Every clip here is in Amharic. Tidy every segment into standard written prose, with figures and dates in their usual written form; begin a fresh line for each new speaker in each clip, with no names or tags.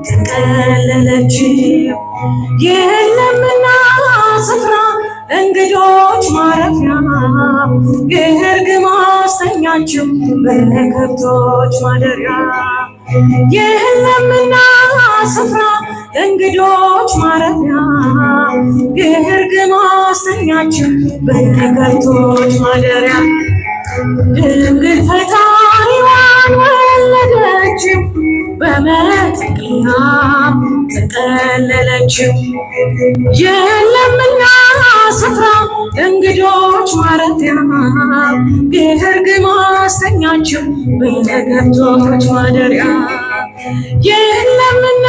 ተቀለለች። የለምና ስፍራ እንግዶች ማረፊያ ግርግም አስተኛችው በከብቶች ማደሪያ። የለምና ስፍራ እንግዶች ማረፊያ ግርግም አስተኛችው በከብቶች ማደሪያ። ድንግል ፈጣሪዋን ወለደችው በመጠቅለያ ተቀለለችው። የለምና ስፍራ እንግዶች ማረፊያ ግርግም አስተኛችው በከብቶች ማደሪያ። የለምና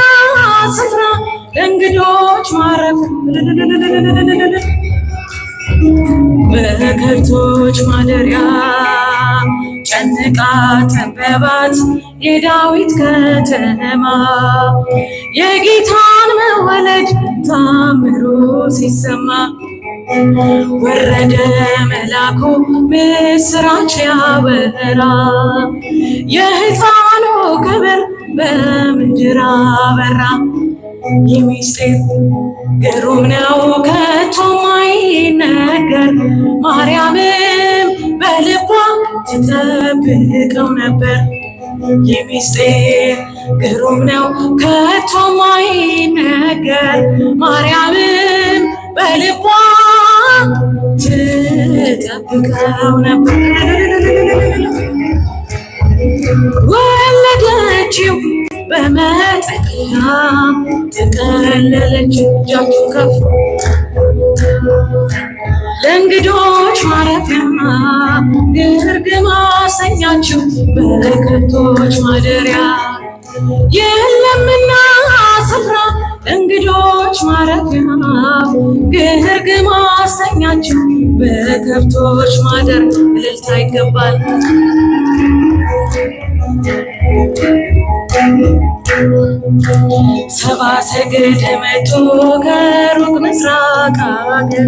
ስፍራ እንግዶች ማረፊያ በከብቶች ማደሪያ። ጨንቃ ጠበባት የዳዊት ከተማ የጌታን መወለድ ታምሩ ሲሰማ። ወረደ መላኩ ምስራች ያበራ የሕፃኑ ክብር በምድር አበራ። የሚስጥር ግሩም ነው ከቶ ማይነገር ማርያምም በልቧ ትጠብቀው ነበር። የሚስጥር ግሩም ነው ከቶ ማይነገር ማርያምም በልቧ ትጠብቀው ነበር። ወለደችው በመጠቅለያ ተቀለለች። እጃችሁን ከፍ ለእንግዶች ማረፊያ ግርግም አስተኛችው በከብቶች ማደሪያ። የለምና ስፍራ እንግዶች ማረፊያ ግርግም አስተኛችው በከብቶች ማደር። እልልታ ይገባል። ሰብአ ሰገል መጡ ከሩቅ ምስራቅ አገር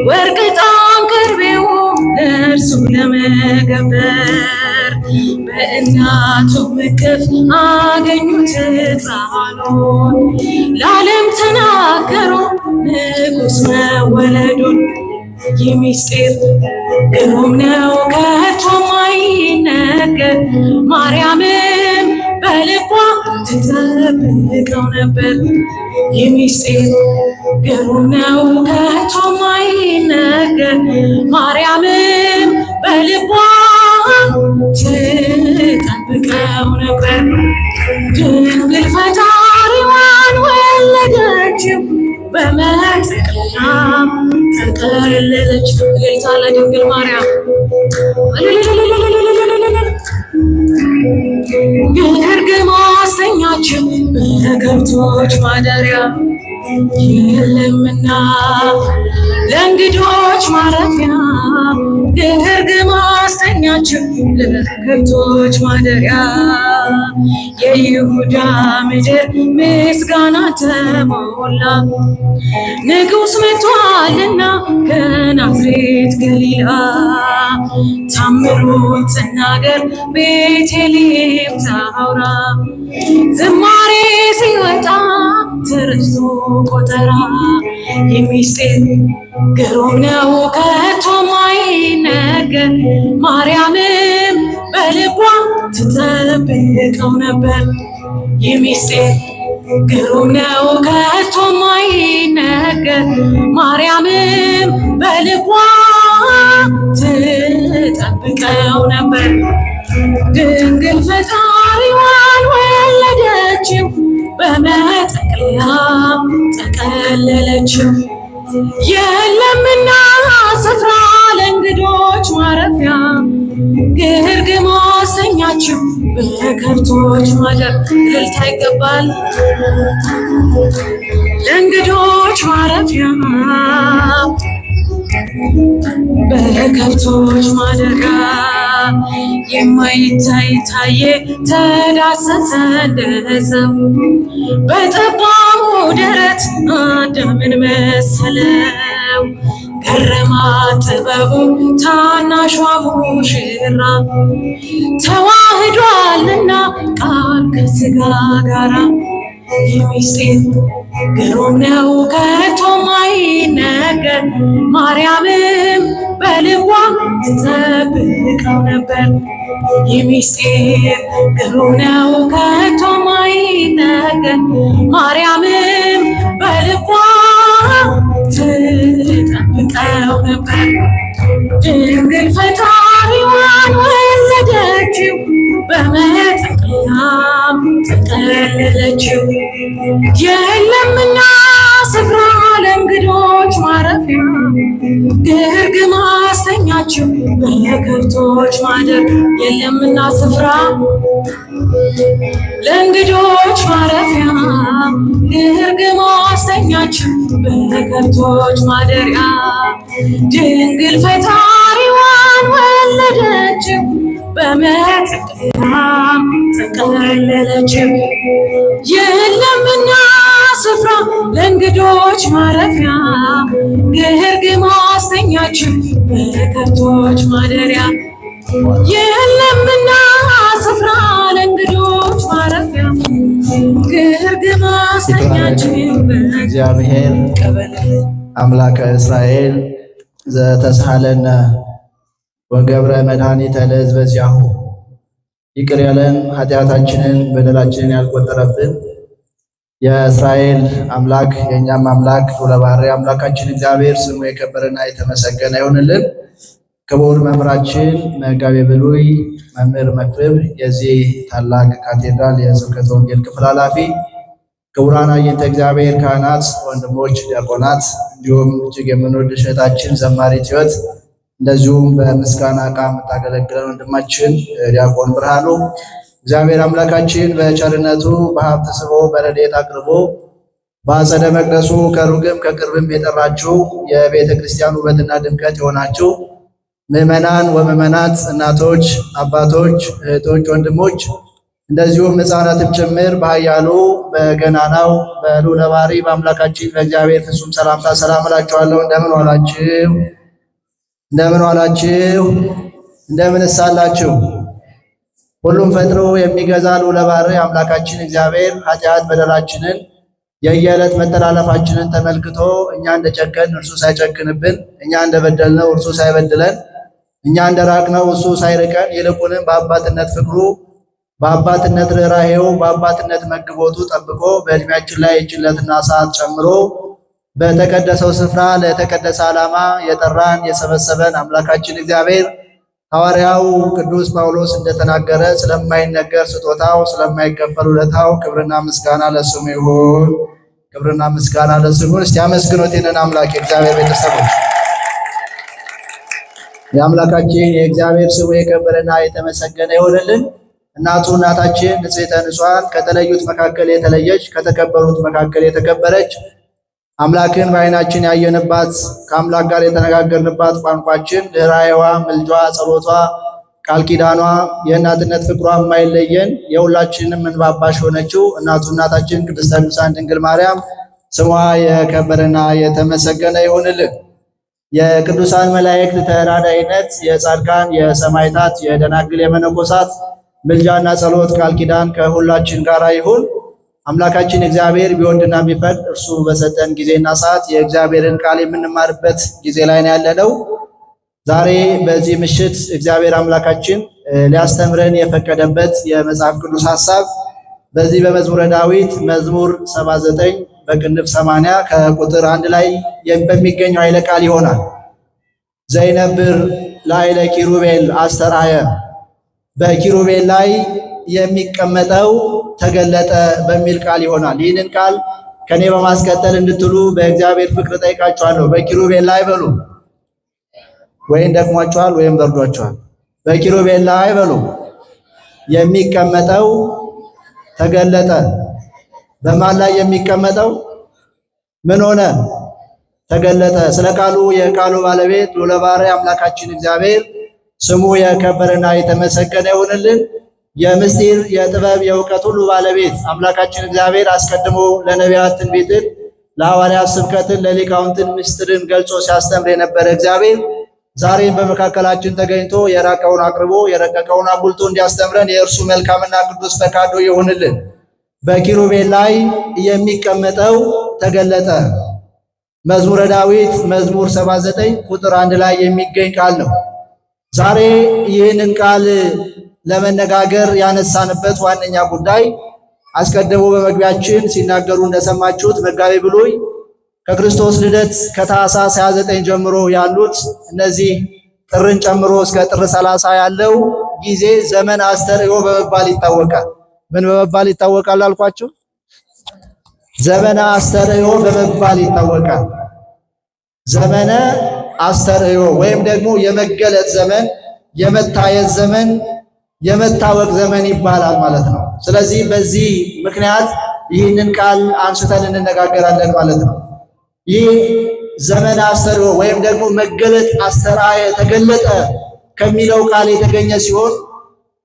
ወርቅ ዕጣን ከርቤው ለእርሱ ለመገበር በእናቱ እቅፍ አገኙት ሕፃኑን። ለዓለም ተናገሩ ንጉሥ መወለዱን። የሚስጥር ግሩም ነው ከቶ ማይነገር ማርያምም በልቧ ትጠብቀው ነበር። የሚስጥር ግሩም ነው ከቶ ማይነገር ማርያምም በልቧ ትጠብቀው ነበር። ድንግል ፈጣሪዋን ወለደችው በመጠቅለያ ተቀለለች። እልልታ ለድንግል ማርያም። ግርግም አስተኛችው በከብቶች ማደሪያ። የለምና ለእንግዶች ማረፊያ ግርግም አስተኛችው ለከብቶች ማደሪያ። የይሁዳ ምድር ምስጋና ተሞላ ንጉሥ መጥቷልና ከናዝሬት ገሊላ። ታምሩን ትናገር ቤተልሔም ታውራ ዝማሬ ሲወጣ ተረስቶ ቆጠራ። የሚስጥር ግሩም ነው ከቶ ማይነገር ማርያምም በልቧ ትጠብቀው ነበር። የሚስጥር ግሩም ነው ከቶ ማይነገር ማርያምም በልቧ ትጠብቀው ነበር። ድንግል ፈጣሪዋን ወለደችው በመጠቅለያ ተቀለለችው። የለምና ስፍራ ለእንግዶች ማረፊያ ግርግም አስተኛችው በከብቶች ማደር። እልልታ ይገባል። ለእንግዶች ማረፊያ በከብቶች ማደሪያ የማይታይ ታየ ተዳሰሰ እንደሰው በጠባቡ ደረት አዳምን መሰለው። ገረማት ጥበቡ ታናሿ ሙሽራ ተዋህዷልና ቃል ከሥጋ ጋራ የሚስጢር ግሩም ነው ከቶ ማይነገር። ማርያምም በልቧ ትጠብቀው ነበር። የሚስጢር ግሩም ነው ከቶ ማይነገር። ማርያምም በልቧ ትጠብቀው ነበር። ድንግል ፈጣሪዋን ወለደችው፣ በመጠቅለያም ጠቀለለችው። የለምና ስፍራ ለእንግዶች ማረፊያ፣ ግርግም አስተኛችው በከብቶች ማደር። የለምና ስፍራ ለእንግዶች ማረፊያ፣ ግርግም አስተኛችው በከብቶች ማደሪያ። ድንግል ፈጣሪዋን ወለደችው፣ በመጠቅለያም ጠቀለለችው። የለምና ስፍራ ለእንግዶች ማረፊያ፣ ግርግም አስተኛችው በከብቶች ማደሪያ። የለምና ስፍራ ለእንግዶች ማረፊያ፣ ግርግም አስተኛችው
እግዚአብሔር አምላከ እስራኤል ዘተሳሃለነ ወገብረ መድኃኒተ ለሕዝበ ዚአሁ። ይቅር ያለን ኃጢአታችንን በደላችንን ያልቆጠረብን የእስራኤል አምላክ የእኛም አምላክ ወለባህሪ አምላካችን እግዚአብሔር ስሙ የከበረና የተመሰገነ ይሁንልን። ክቡር መምህራችን መጋቤ ብሉይ መምህር መክብብ የዚህ ታላቅ ካቴድራል የስብከተ ወንጌል ክፍል ኃላፊ፣ ክቡራን አየንተ እግዚአብሔር ካህናት፣ ወንድሞች ዲያቆናት፣ እንዲሁም እጅግ የምንወድሽ እህታችን ዘማሪት ሕይወት፣ እንደዚሁም በምስጋና ዕቃ የምታገለግለን ወንድማችን ዲያቆን ብርሃኑ፣ እግዚአብሔር አምላካችን በቸርነቱ በሀብት ስቦ በረድኤት አቅርቦ በአጸደ መቅደሱ ከሩቅም ከቅርብም የጠራችሁ የቤተ ክርስቲያን ውበትና ድምቀት የሆናችሁ ምዕመናን ወምዕመናት፣ እናቶች፣ አባቶች፣ እህቶች፣ ወንድሞች እንደዚሁም ሕፃናትም ጭምር በኃያሉ በገናናው በልዑለ ባሕርይ በአምላካችን በእግዚአብሔር ፍጹም ሰላምታ ሰላም እላችኋለሁ። እንደምን ዋላችሁ? እንደምን ዋላችሁ? እንደምንስ አላችሁ? ሁሉም ፈጥሮ የሚገዛ ልዑለ ባሕርይ አምላካችን እግዚአብሔር ኃጢአት በደላችንን የየዕለት መተላለፋችንን ተመልክቶ እኛ እንደጨከን እርሱ ሳይጨክንብን፣ እኛ እንደበደልነው እርሱ ሳይበድለን፣ እኛ እንደራቅነው እሱ ሳይርቀን፣ ይልቁንም በአባትነት ፍቅሩ በአባትነት ርኅራኄው በአባትነት መግቦቱ ጠብቆ በዕድሜያችን ላይ የችለትና ሰዓት ጨምሮ በተቀደሰው ስፍራ ለተቀደሰ ዓላማ የጠራን የሰበሰበን አምላካችን እግዚአብሔር ሐዋርያው ቅዱስ ጳውሎስ እንደተናገረ ስለማይነገር ስጦታው ስለማይከፈል ውለታው ክብርና ምስጋና ለስሙ ይሁን። ክብርና ምስጋና ለስሙ ይሁን። እስቲ አመስግኑት ይህንን አምላክ የእግዚአብሔር ቤተሰቦች። የአምላካችን የእግዚአብሔር ስሙ የከበረና የተመሰገነ ይሆንልን። እናቱ እናታችን ንጽሕተ ንጹሐን ከተለዩት መካከል የተለየች ከተከበሩት መካከል የተከበረች አምላክን በዓይናችን ያየንባት ከአምላክ ጋር የተነጋገርንባት ቋንቋችን ርኅራኄዋ፣ ምልጇ፣ ጸሎቷ፣ ቃል ኪዳኗ የእናትነት ፍቅሯ የማይለየን የሁላችንም እንባ አባሽ ሆነችው እናቱ እናታችን ቅድስተ ቅዱሳን ድንግል ማርያም ስሟ የከበረና የተመሰገነ ይሁንልን። የቅዱሳን መላእክት ተራዳኢነት፣ የጻድቃን የሰማዕታት የደናግል የመነኮሳት ምልጃና ጸሎት ቃል ኪዳን ከሁላችን ጋር ይሁን። አምላካችን እግዚአብሔር ቢወድና ቢፈቅድ እርሱ በሰጠን ጊዜና ሰዓት የእግዚአብሔርን ቃል የምንማርበት ጊዜ ላይ ነው ያለነው። ዛሬ በዚህ ምሽት እግዚአብሔር አምላካችን ሊያስተምረን የፈቀደበት የመጽሐፍ ቅዱስ ሐሳብ በዚህ በመዝሙረ ዳዊት መዝሙር 79 በቅንፍ 80 ከቁጥር 1 ላይ በሚገኘው ኃይለ ቃል ይሆናል። ዘይነብር ላዕለ ኪሩቤል አስተርአየ፣ በኪሩቤል ላይ የሚቀመጠው ተገለጠ በሚል ቃል ይሆናል። ይህንን ቃል ከኔ በማስቀጠል እንድትሉ በእግዚአብሔር ፍቅር ጠይቃችኋለሁ። በኪሩቤል ላይ በሉ። ወይም ደክሟችኋል ወይም በርዷችኋል። በኪሩቤል ላይ በሉ። የሚቀመጠው ተገለጠ። በማን ላይ የሚቀመጠው ምን ሆነ? ተገለጠ። ስለ ቃሉ የቃሉ ባለቤት ልዑለ ባሕርይ አምላካችን እግዚአብሔር ስሙ የከበረና የተመሰገነ ይሁንልን። የምስጢር የጥበብ የእውቀት ሁሉ ባለቤት አምላካችን እግዚአብሔር አስቀድሞ ለነቢያት ትንቢትን፣ ለሐዋርያት ስብከትን፣ ለሊቃውንትን ምስጢርን ገልጾ ሲያስተምር የነበረ እግዚአብሔር ዛሬም በመካከላችን ተገኝቶ የራቀውን አቅርቦ የረቀቀውን አጉልቶ እንዲያስተምረን የእርሱ መልካምና ቅዱስ ፈቃዱ ይሁንልን። በኪሩቤል ላይ የሚቀመጠው ተገለጠ። መዝሙረ ዳዊት መዝሙር 79 ቁጥር 1 ላይ የሚገኝ ቃል ነው። ዛሬ ይህንን ቃል ለመነጋገር ያነሳንበት ዋነኛ ጉዳይ አስቀድሞ በመግቢያችን ሲናገሩ እንደሰማችሁት መጋቤ ብሉይ ከክርስቶስ ልደት ከታኅሳስ 29 ጀምሮ ያሉት እነዚህ ጥርን ጨምሮ እስከ ጥር 30 ያለው ጊዜ ዘመን አስተርእዮ በመባል ይታወቃል። ምን በመባል ይታወቃል አልኳችሁ? ዘመነ አስተርእዮ በመባል ይታወቃል። ዘመነ አስተርእዮ ወይም ደግሞ የመገለጥ ዘመን፣ የመታየት ዘመን፣ የመታወቅ ዘመን ይባላል ማለት ነው። ስለዚህ በዚህ ምክንያት ይህንን ቃል አንስተን እንነጋገራለን ማለት ነው። ይህ ዘመነ አስተርእዮ ወይም ደግሞ መገለጥ አስተርአየ ተገለጠ ከሚለው ቃል የተገኘ ሲሆን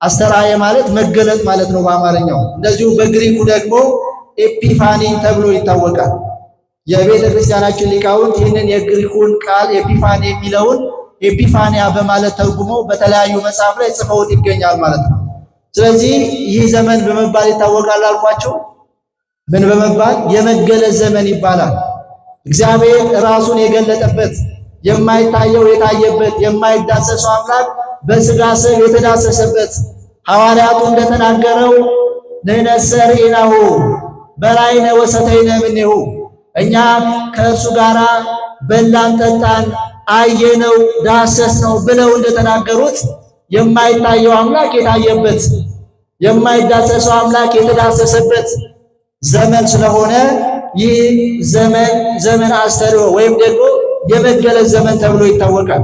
አስተርአየ ማለት መገለጥ ማለት ነው በአማርኛው። እንደዚሁ በግሪኩ ደግሞ ኤፒፋኒ ተብሎ ይታወቃል። የቤተ ክርስቲያናችን ሊቃውንት ይህንን የግሪኩን ቃል ኤፒፋኒ የሚለውን ኤፒፋኒያ በማለት ተርጉመው በተለያዩ መጽሐፍ ላይ ጽፈውት ይገኛል ማለት ነው። ስለዚህ ይህ ዘመን በመባል ይታወቃል አልኳቸው። ምን በመባል? የመገለጥ ዘመን ይባላል። እግዚአብሔር ራሱን የገለጠበት፣ የማይታየው የታየበት፣ የማይዳሰሰው አምላክ በሥጋ ስር የተዳሰሰበት፣ ሐዋርያቱ እንደተናገረው ንሕነሰ ርኢናሁ በላዕነ ወሰተይነ እምኔሁ፣ እኛ ከእርሱ ጋር በላን ጠጣን አየነው ዳሰስነው ብለው እንደተናገሩት የማይታየው አምላክ የታየበት፣ የማይዳሰሰው አምላክ የተዳሰሰበት ዘመን ስለሆነ ይህ ዘመን ዘመን አስተርእዮ ወይም ደግሞ የመገለጥ ዘመን ተብሎ ይታወቃል።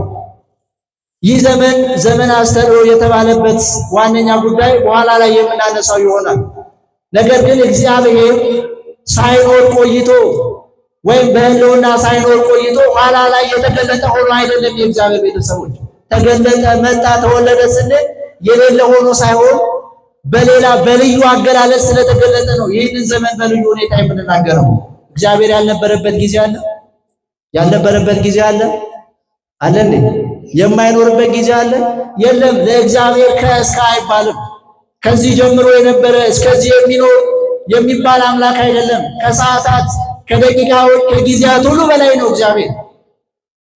ይህ ዘመን ዘመን አስተርእዮ የተባለበት ዋነኛ ጉዳይ በኋላ ላይ የምናነሳው ይሆናል። ነገር ግን እግዚአብሔር ሳይኖር ቆይቶ ወይም በሕልውና ሳይኖር ቆይቶ ኋላ ላይ የተገለጠ ሆኖ አይደለም። የእግዚአብሔር ቤተሰቦች ተገለጠ፣ መጣ፣ ተወለደ ስንል የሌለ ሆኖ ሳይሆን በሌላ በልዩ አገላለጽ ስለተገለጠ ነው ይህንን ዘመን በልዩ ሁኔታ የምንናገረው። እግዚአብሔር ያልነበረበት ጊዜ አለ? ያልነበረበት ጊዜ አለ? አለ እንዴ? የማይኖርበት ጊዜ አለ? የለም። ለእግዚአብሔር ከእስከ አይባልም። ከዚህ ጀምሮ የነበረ እስከዚህ የሚኖር የሚባል አምላክ አይደለም። ከሰዓታት ከደቂቃዎች ከጊዜያት ሁሉ በላይ ነው እግዚአብሔር።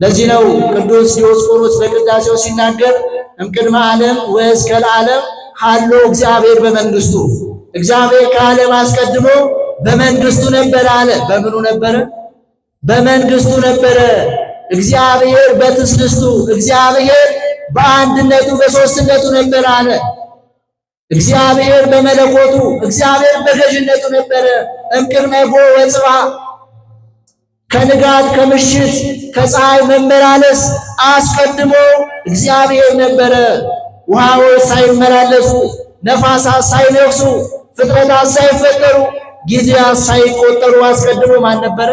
ለዚህ ነው ቅዱስ ዲዮስቆሮስ በቅዳሴው ሲናገር እምቅድመ ዓለም ወእስከ ለዓለም ሀሎ እግዚአብሔር በመንግስቱ፣ እግዚአብሔር ከዓለም አስቀድሞ በመንግስቱ ነበረ አለ። በምኑ ነበረ? በመንግስቱ ነበረ። እግዚአብሔር በትስልስቱ፣ እግዚአብሔር በአንድነቱ በሦስትነቱ ነበረ አለ። እግዚአብሔር በመለኮቱ፣ እግዚአብሔር በገዥነቱ ነበረ። እምቅድመ ጎህ ወጽብሐ፣ ከንጋት ከምሽት ከፀሐይ መመላለስ አስቀድሞ እግዚአብሔር ነበረ። ውሃዎች ሳይመላለሱ፣ ነፋሳት ሳይነፍሱ፣ ፍጥረታት ሳይፈጠሩ፣ ጊዜያት ሳይቆጠሩ አስቀድሞ ማን ነበረ?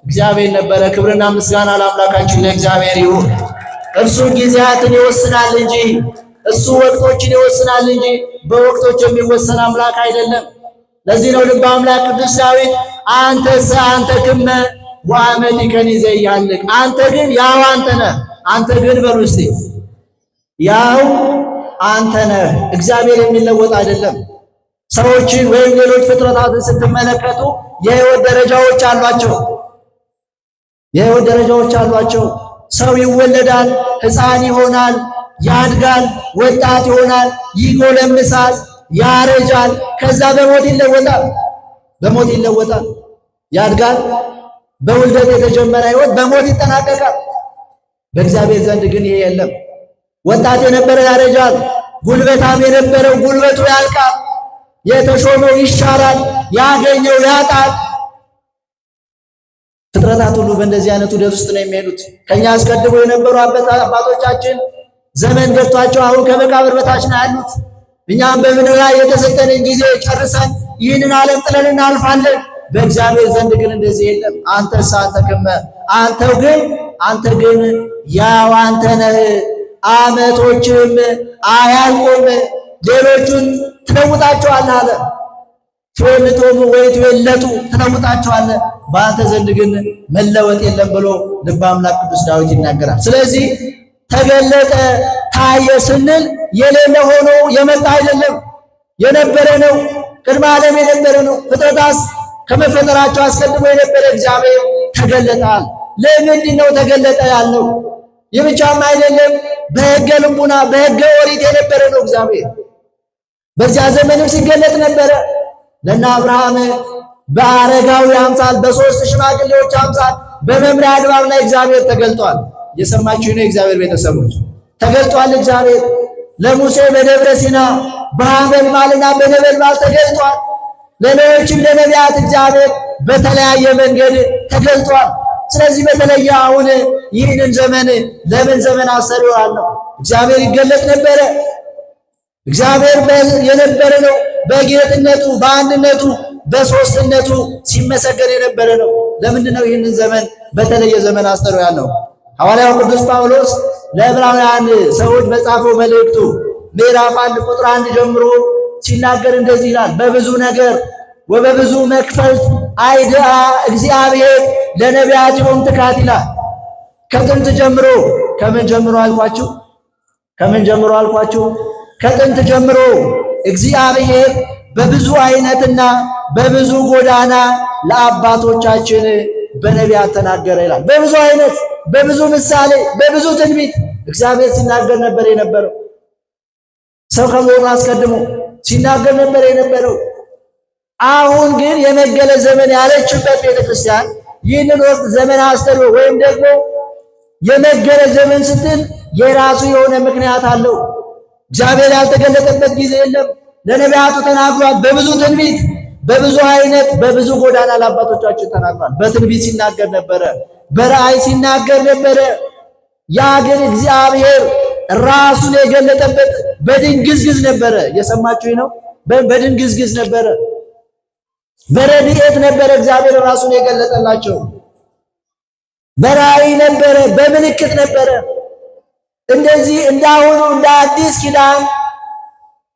እግዚአብሔር ነበረ። ክብርና ምስጋና ለአምላካችን ለእግዚአብሔር ይሁን። እርሱ ጊዜያትን ይወስናል እንጂ እሱ ወቅቶችን ይወስናል እንጂ በወቅቶች የሚወሰን አምላክ አይደለም። ለዚህ ነው ልበ አምላክ ቅዱስ ዳዊት አንተስ አንተ ክመ ወአመቲከኒ ዘያልቅ፣ አንተ ግን ያው አንተ ነህ። አንተ ግን በሉ እስቲ ያው አንተ ነህ። እግዚአብሔር የሚለወጥ አይደለም። ሰዎችን ወይም ሌሎች ፍጥረታትን ስትመለከቱ የህይወት ደረጃዎች አሏቸው። የህይወት ደረጃዎች አሏቸው። ሰው ይወለዳል፣ ሕፃን ይሆናል፣ ያድጋል፣ ወጣት ይሆናል፣ ይጎለምሳል፣ ያረጃል፣ ከዛ በሞት ይለወጣል። በሞት ይለወጣል፣ ያድጋል። በውልደት የተጀመረ ህይወት በሞት ይጠናቀቃል። በእግዚአብሔር ዘንድ ግን ይሄ የለም። ወጣት የነበረ ያረጃል፣ ጉልበታም የነበረው ጉልበቱ ያልቃል፣ የተሾመው ይሻራል፣ ያገኘው ያጣል። ፍጥረታት ሁሉ በእንደዚህ አይነቱ ዑደት ውስጥ ነው የሚሄዱት። ከኛ አስቀድሞ የነበሩ አባቶቻችን ዘመን ገብቷቸው አሁን ከመቃብር በታች ነው ያሉት። እኛም በምድር ላይ የተሰጠንን ጊዜ ጨርሰን ይህንን ዓለም ጥለን እናልፋለን። በእግዚአብሔር ዘንድ ግን እንደዚህ የለም። አንተስ አንተ ክመ፣ አንተ ግን ያው አንተ ነህ። ዓመቶችም አያልቁም፣ ሌሎቹን ትለውጣቸዋለህ አለ። ትወልጦሙ ወይ ትወለጡ፣ ትለውጣቸዋለህ፣ በአንተ ዘንድ ግን መለወጥ የለም ብሎ ልበ አምላክ ቅዱስ ዳዊት ይናገራል። ስለዚህ ተገለጠ ታየ ስንል የሌለ ሆኖ የመጣ አይደለም፣ የነበረ ነው። ቅድመ ዓለም የነበረ ነው። ፍጥረታት ከመፈጠራቸው አስቀድሞ የነበረ እግዚአብሔር ተገለጠ። ለምንድን ነው ተገለጠ ያለው? ይህ ብቻም አይደለም፣ በሕገ ልቡና በሕገ ኦሪት የነበረ ነው እግዚአብሔር። በዚያ ዘመንም ሲገለጥ ነበረ። ለእነ አብርሃም በአረጋዊ አምሳል፣ በሦስት ሽማግሌዎች አምሳል በመምሪያ አድባር ላይ እግዚአብሔር ተገልጧል። እየሰማችሁ ነው የእግዚአብሔር ቤተሰቦች? ተገልጧል እግዚአብሔር። ለሙሴ በደብረ ሲና በሐመልማልና በነበልባል ተገልጧል። ለሌሎችም ለነቢያት እግዚአብሔር በተለያየ መንገድ ተገልጧል። ስለዚህ በተለየ አሁን ይህንን ዘመን ለምን ዘመን አሰሪዋል ነው? እግዚአብሔር ይገለጥ ነበረ። እግዚአብሔር የነበረ ነው። በጌትነቱ በአንድነቱ በሦስትነቱ ሲመሰገን የነበረ ነው። ለምንድን ነው ይህንን ዘመን በተለየ ዘመን አሰሪዋል ነው? ሐዋርያው ቅዱስ ጳውሎስ ለዕብራውያን ሰዎች በጻፈው መልእክቱ ምዕራፍ 1 ቁጥር 1 ጀምሮ ሲናገር እንደዚህ ይላል። በብዙ ነገር ወበብዙ መክፈልት አይድአ እግዚአብሔር ለነቢያቲሆሙ ትካት ይላል። ከጥንት ጀምሮ ከምን ጀምሮ አልኳችሁ? ከምን ጀምሮ አልኳችሁ? ከጥንት ጀምሮ እግዚአብሔር በብዙ አይነትና በብዙ ጎዳና ለአባቶቻችን በነቢያት ተናገረ ይላል። በብዙ አይነት፣ በብዙ ምሳሌ፣ በብዙ ትንቢት እግዚአብሔር ሲናገር ነበር የነበረው። ሰው ከመሆኑ አስቀድሞ ሲናገር ነበር የነበረው። አሁን ግን የመገለጥ ዘመን ያለችበት ቤተክርስቲያን ይህንን ወቅት ዘመን አስተርእዮ ወይም ደግሞ የመገለጥ ዘመን ስትል የራሱ የሆነ ምክንያት አለው። እግዚአብሔር ያልተገለጠበት ጊዜ የለም። ለነቢያቱ ተናግሯል። በብዙ ትንቢት፣ በብዙ አይነት፣ በብዙ ጎዳና ለአባቶቻችን ተናግሯል። በትንቢት ሲናገር ነበረ፣ በራእይ ሲናገር ነበረ። ያ ግን እግዚአብሔር ራሱን የገለጠበት በድንግዝግዝ ነበረ። እየሰማችሁ ነው? በድንግዝግዝ ነበረ። በረድኤት ነበረ እግዚአብሔር ራሱን የገለጠላቸው። በራእይ ነበረ፣ በምልክት ነበረ። እንደዚህ እንዳሁኑ እንደ አዲስ ኪዳን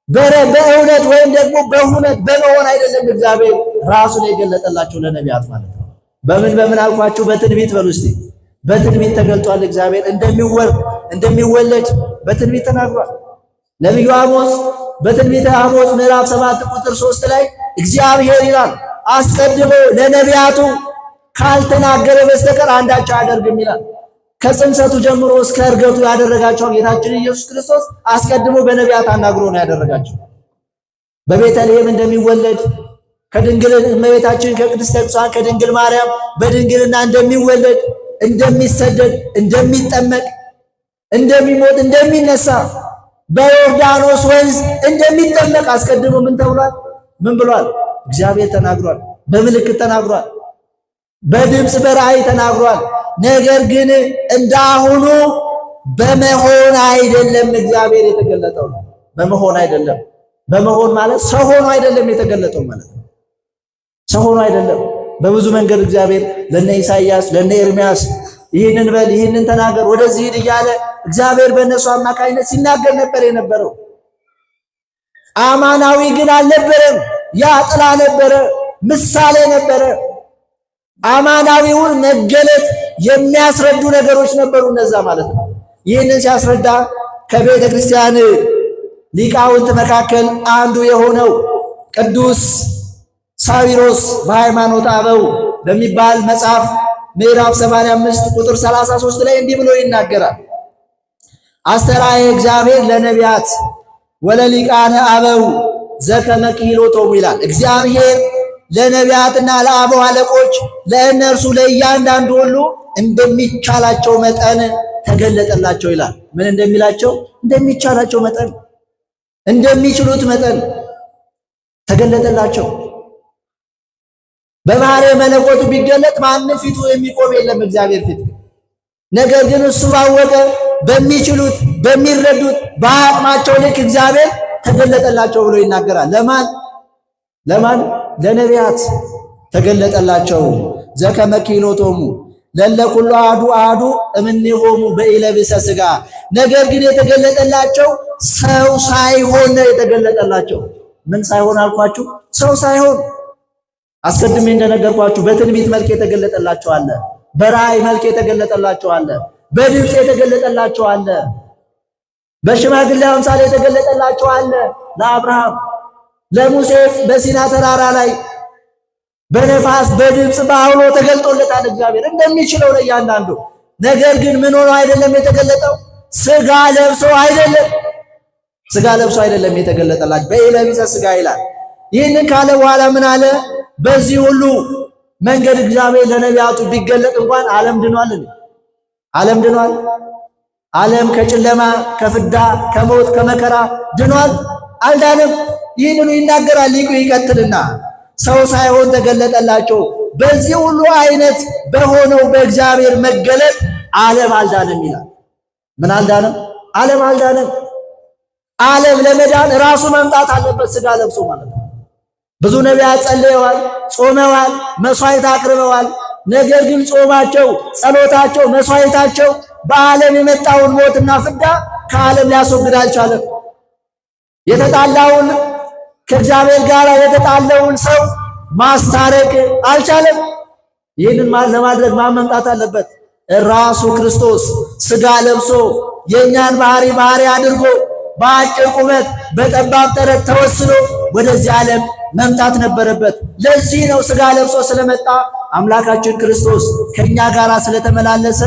በእውነት ወይም ደግሞ በእውነት በመሆን አይደለም እግዚአብሔር ራሱን የገለጠላቸው ለነቢያት ማለት ነው። በምን አልኳችሁ? በትንቢት በሉ እስቲ። በትንቢት ተገልጧል። እግዚአብሔር እንደሚወለድ በትንቢት ተናግሯል። ነቢዩ አሞጽ በትንቢተ አሞጽ ምዕራፍ 7 ቁጥር 3 ላይ እግዚአብሔር ይላል አስቀድሞ ለነቢያቱ ካልተናገረ በስተቀር አንዳች አያደርግም ይላል። ከጽንሰቱ ጀምሮ እስከ ዕርገቱ ያደረጋቸው ጌታችን ኢየሱስ ክርስቶስ አስቀድሞ በነቢያት አናግሮ ነው ያደረጋቸው። በቤተልሔም እንደሚወለድ ከድንግል እመቤታችን ከቅድስተ ቅዱሳን ከድንግል ማርያም በድንግልና እንደሚወለድ፣ እንደሚሰደድ፣ እንደሚጠመቅ፣ እንደሚሞት፣ እንደሚነሳ በዮርዳኖስ ወንዝ እንደሚጠመቅ አስቀድሞ ምን ተብሏል? ምን ብሏል? እግዚአብሔር ተናግሯል። በምልክት ተናግሯል። በድምፅ በራእይ ተናግሯል። ነገር ግን እንዳሁኑ በመሆን አይደለም እግዚአብሔር የተገለጠው ነው። በመሆን አይደለም። በመሆን ማለት ሰው ሆኖ አይደለም የተገለጠው ማለት ነው። ሰው ሆኖ አይደለም። በብዙ መንገድ እግዚአብሔር ለነ ኢሳይያስ ለነ ኤርምያስ ይህንን በል ይህንን ተናገር ወደዚህ ሂድ እያለ እግዚአብሔር በእነሱ አማካይነት ሲናገር ነበር የነበረው። አማናዊ ግን አልነበረም። ያ ጥላ ነበረ፣ ምሳሌ ነበረ። አማናዊውን መገለጥ የሚያስረዱ ነገሮች ነበሩ እነዛ ማለት ነው። ይህንን ሲያስረዳ ከቤተ ክርስቲያን ሊቃውንት መካከል አንዱ የሆነው ቅዱስ ሳዊሮስ በሃይማኖተ አበው በሚባል መጽሐፍ ምዕራፍ 85 ቁጥር 33 ላይ እንዲህ ብሎ ይናገራል። አስተርአየ እግዚአብሔር ለነቢያት ወለሊቃነ አበው ዘከመ ክህሎቶሙ ይላል። እግዚአብሔር ለነቢያትና ለአበው አለቆች ለእነርሱ ለእያንዳንዱ ሁሉ እንደሚቻላቸው መጠን ተገለጠላቸው ይላል። ምን እንደሚላቸው? እንደሚቻላቸው መጠን፣ እንደሚችሉት መጠን ተገለጠላቸው። በባሕርየ መለኮቱ ቢገለጥ ማንም ፊቱ የሚቆም የለም እግዚአብሔር ፊት። ነገር ግን እሱ ባወቀ በሚችሉት በሚረዱት በአቅማቸው ልክ እግዚአብሔር ተገለጠላቸው ብሎ ይናገራል። ለማን? ለነቢያት ተገለጠላቸው። ዘከመ ክህሎቶሙ ለእለ ኩሉ አሐዱ እምኔሆሙ በኢለብሰ ሥጋ። ነገር ግን የተገለጠላቸው ሰው ሳይሆን ነው የተገለጠላቸው። ምን ሳይሆን አልኳችሁ? ሰው ሳይሆን። አስቀድሜ እንደነገርኳችሁ በትንቢት መልክ የተገለጠላቸው አለ፣ በራእይ መልክ የተገለጠላቸው አለ፣ በድምፅ የተገለጠላቸው አለ፣ በሽማግሌ አምሳል የተገለጠላቸው አለ። ለአብርሃም ለሙሴ በሲና ተራራ ላይ በነፋስ በድምፅ በአውሎ ተገልጦለታል እግዚአብሔር እንደሚችለው ለእያንዳንዱ። ነገር ግን ምን ሆኖ አይደለም የተገለጠው? ስጋ ለብሶ አይደለም። ስጋ ለብሶ አይደለም የተገለጠላችሁ በኢለቢሰ ስጋ ይላል። ይህንን ካለ በኋላ ምን አለ? በዚህ ሁሉ መንገድ እግዚአብሔር ለነቢያቱ ቢገለጥ እንኳን ዓለም ድኗል። ዓለም ድኗል። ዓለም ከጨለማ ከፍዳ ከሞት ከመከራ ድኗል? አልዳንም። ይህንኑ ይናገራል ሊቁ ይቀጥልና ሰው ሳይሆን ተገለጠላቸው። በዚህ ሁሉ አይነት በሆነው በእግዚአብሔር መገለጥ ዓለም አልዳንም ይላል። ምን አልዳንም? ዓለም አልዳንም። ዓለም ለመዳን ራሱ መምጣት አለበት ስጋ ለብሶ ማለት ነው። ብዙ ነቢያት ጸልየዋል፣ ጾመዋል፣ መስዋዕት አቅርበዋል። ነገር ግን ጾማቸው፣ ጸሎታቸው፣ መስዋዕታቸው በዓለም የመጣውን ሞትና ፍዳ ከዓለም ሊያስወግድ አልቻለም። የተጣላውን ከእግዚአብሔር ጋር የተጣለውን ሰው ማስታረቅ አልቻለም። ይህንን ለማድረግ ማን መምጣት አለበት? ራሱ ክርስቶስ ስጋ ለብሶ የእኛን ባህሪ አድርጎ በአጭር ቁመት በጠባብ ተረት ተወስኖ ወደዚህ ዓለም መምጣት ነበረበት። ለዚህ ነው ስጋ ለብሶ ስለመጣ አምላካችን ክርስቶስ ከኛ ጋር ስለተመላለሰ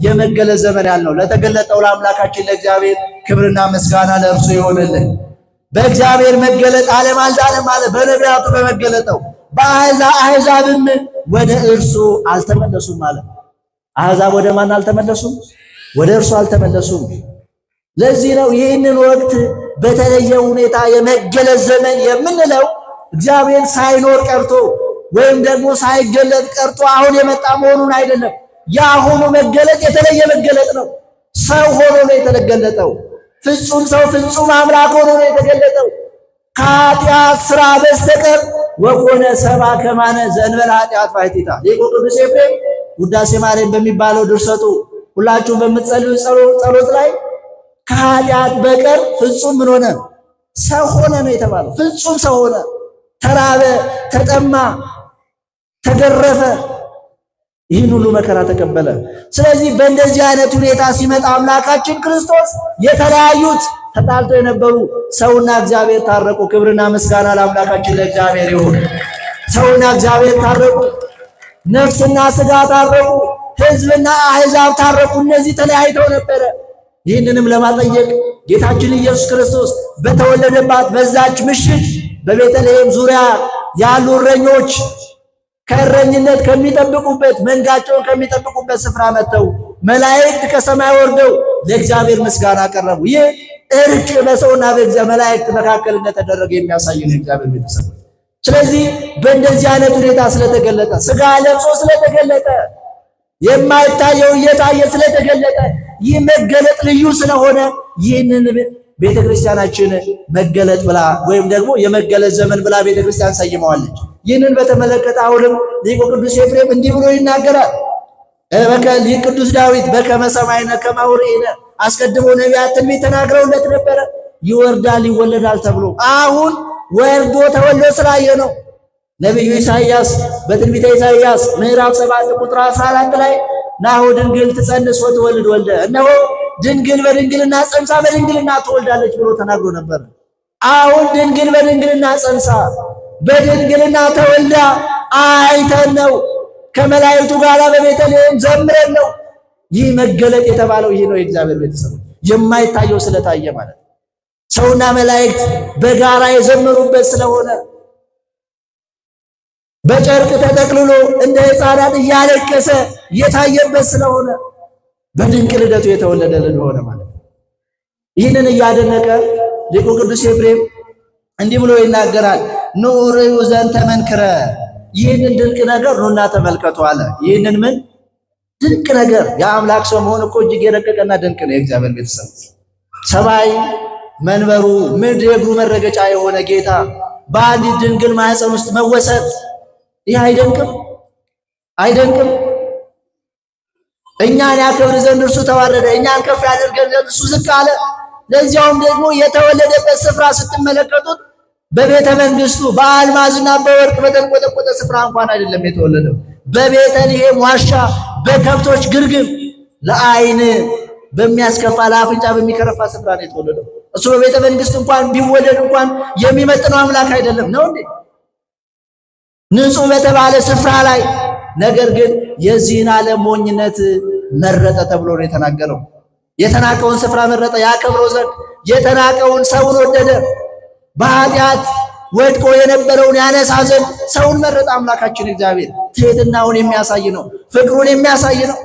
የመገለጥ ዘመን ያልነው። ለተገለጠው ለአምላካችን ለእግዚአብሔር ክብርና ምስጋና ለእርሱ ይሆንልን። በእግዚአብሔር መገለጥ ዓለም አልዳንም አለ። በነቢያቱ በመገለጠው አሕዛብም ወደ እርሱ አልተመለሱም ማለት። አሕዛብ ወደ ማን አልተመለሱም? ወደ እርሱ አልተመለሱም። ለዚህ ነው ይህንን ወቅት በተለየ ሁኔታ የመገለጥ ዘመን የምንለው እግዚአብሔር ሳይኖር ቀርቶ ወይም ደግሞ ሳይገለጥ ቀርቶ አሁን የመጣ መሆኑን አይደለም። የአሁኑ መገለጥ የተለየ መገለጥ ነው። ሰው ሆኖ ነው የተገለጠው። ፍጹም ሰው ፍጹም አምላክ ሆኖ ነው የተገለጠው። ከኃጢአት ሥራ በስተቀር ወኮነ ሰብአ ከማነ ዘእንበለ ኃጢአት ባሕቲታ። ሊቁ ቅዱስ ኤፍሬም ውዳሴ ማርያም በሚባለው ድርሰቱ ሁላችሁም በምትጸልዩ ጸሎት ላይ ከኃጢአት በቀር ፍጹም ምን ሆነ? ሰው ሆነ ነው የተባለው። ፍጹም ሰው ሆነ። ተራበ፣ ተጠማ፣ ተገረፈ፣ ይህን ሁሉ መከራ ተቀበለ። ስለዚህ በእንደዚህ አይነት ሁኔታ ሲመጣ አምላካችን ክርስቶስ የተለያዩት ተጣልተው የነበሩ ሰውና እግዚአብሔር ታረቁ። ክብርና ምስጋና ለአምላካችን ለእግዚአብሔር ይሁን። ሰውና እግዚአብሔር ታረቁ። ነፍስና ሥጋ ታረቁ። ሕዝብና አሕዛብ ታረቁ። እነዚህ ተለያይተው ነበረ። ይህንንም ለማጠየቅ ጌታችን ኢየሱስ ክርስቶስ በተወለደባት በዛች ምሽት በቤተልሔም ዙሪያ ያሉ እረኞች ከእረኝነት ከሚጠብቁበት መንጋቸውን ከሚጠብቁበት ስፍራ መጥተው መላእክት ከሰማይ ወርደው ለእግዚአብሔር ምስጋና አቀረቡ። ይህ እርቅ በሰውና በመላእክት መካከል እንደተደረገ የሚያሳይ ነው እግዚአብሔር ቤተሰብ። ስለዚህ በእንደዚህ አይነት ሁኔታ ስለተገለጠ ሥጋ ለብሶ ስለተገለጠ የማይታየው እየታየ ስለተገለጠ ይህ መገለጥ ልዩ ስለሆነ ይህንን ቤተክርስቲያናችን መገለጥ ብላ ወይም ደግሞ የመገለጥ ዘመን ብላ ቤተክርስቲያን ሰይመዋለች። ይህንን በተመለከተ አሁንም ሊቁ ቅዱስ ኤፍሬም እንዲህ ብሎ ይናገራል። ሊቅ ቅዱስ ዳዊት በከመ ሰማዕነ ከማሁ ርኢነ፣ አስቀድሞ ነቢያት ትንቢት ተናግረውለት ነበረ ይወርዳል ይወለዳል ተብሎ። አሁን ወርዶ ተወልዶ ስላየ ነው። ነቢዩ ኢሳይያስ በትንቢተ ኢሳይያስ ምዕራፍ 7 ቁጥር 14 ላይ ናሁ ድንግል ትጸንስ ወትወልድ ወልደ፣ እነሆ ድንግል በድንግልና ጸንሳ በድንግልና ትወልዳለች ብሎ ተናግሮ ነበር። አሁን ድንግል በድንግልና ጸንሳ በድንግልና ተወልዳ አይተን ነው። ከመላእክቱ ጋር በቤተልሔም ዘምረን ነው። ይህ መገለጥ የተባለው ይህ ነው። የእግዚአብሔር ቤተሰቦች የማይታየው ስለታየ ማለት ነው። ሰውና መላእክት በጋራ የዘመሩበት ስለሆነ በጨርቅ ተጠቅልሎ እንደ ሕፃናት እያለቀሰ የታየበት ስለሆነ በድንቅ ልደቱ የተወለደልን ሆነ ማለት ነው። ይህንን እያደነቀ ሊቁ ቅዱስ ኤፍሬም እንዲህ ብሎ ይናገራል። ኑ ርእዩ ዘንተ መንክረ፣ ይህንን ድንቅ ነገር ኑና ተመልከቱ አለ። ይህንን ምን ድንቅ ነገር! የአምላክ ሰው መሆን እኮ እጅግ የረቀቀና ድንቅ ነው። የእግዚአብሔር ቤተሰብ ሰማይ መንበሩ ምድር የእግሩ መረገጫ የሆነ ጌታ በአንዲት ድንግል ማኅፀን ውስጥ መወሰድ ይህ አይደንቅም? አይደንቅም? እኛን ያከብር ዘንድ እርሱ ተዋረደ፣ እኛን ከፍ ያደርገን ዘንድ እርሱ ዝቅ አለ። ለዚያውም ደግሞ የተወለደበት ስፍራ ስትመለከቱት በቤተ መንግስቱ በአልማዝና በወርቅ በተንቆጠቆጠ ስፍራ እንኳን አይደለም የተወለደው። በቤተልሔም ዋሻ በከብቶች ግርግም ለዓይን በሚያስከፋ ለአፍንጫ በሚከረፋ ስፍራ ነው የተወለደው። እሱ በቤተ መንግስት እንኳን ቢወለድ እንኳን የሚመጥነው አምላክ አይደለም ነው እንዴ? ንጹሕ በተባለ ስፍራ ላይ ነገር ግን የዚህን ዓለም ሞኝነት መረጠ ተብሎ ነው የተናገረው። የተናቀውን ስፍራ መረጠ ያከብረው ዘንድ። የተናቀውን ሰውን ወደደ። በኃጢአት ወድቆ የነበረውን ያነሳ ዘንድ ሰውን መረጠ። አምላካችን እግዚአብሔር ትሕትናውን የሚያሳይ ነው፣ ፍቅሩን የሚያሳይ ነው።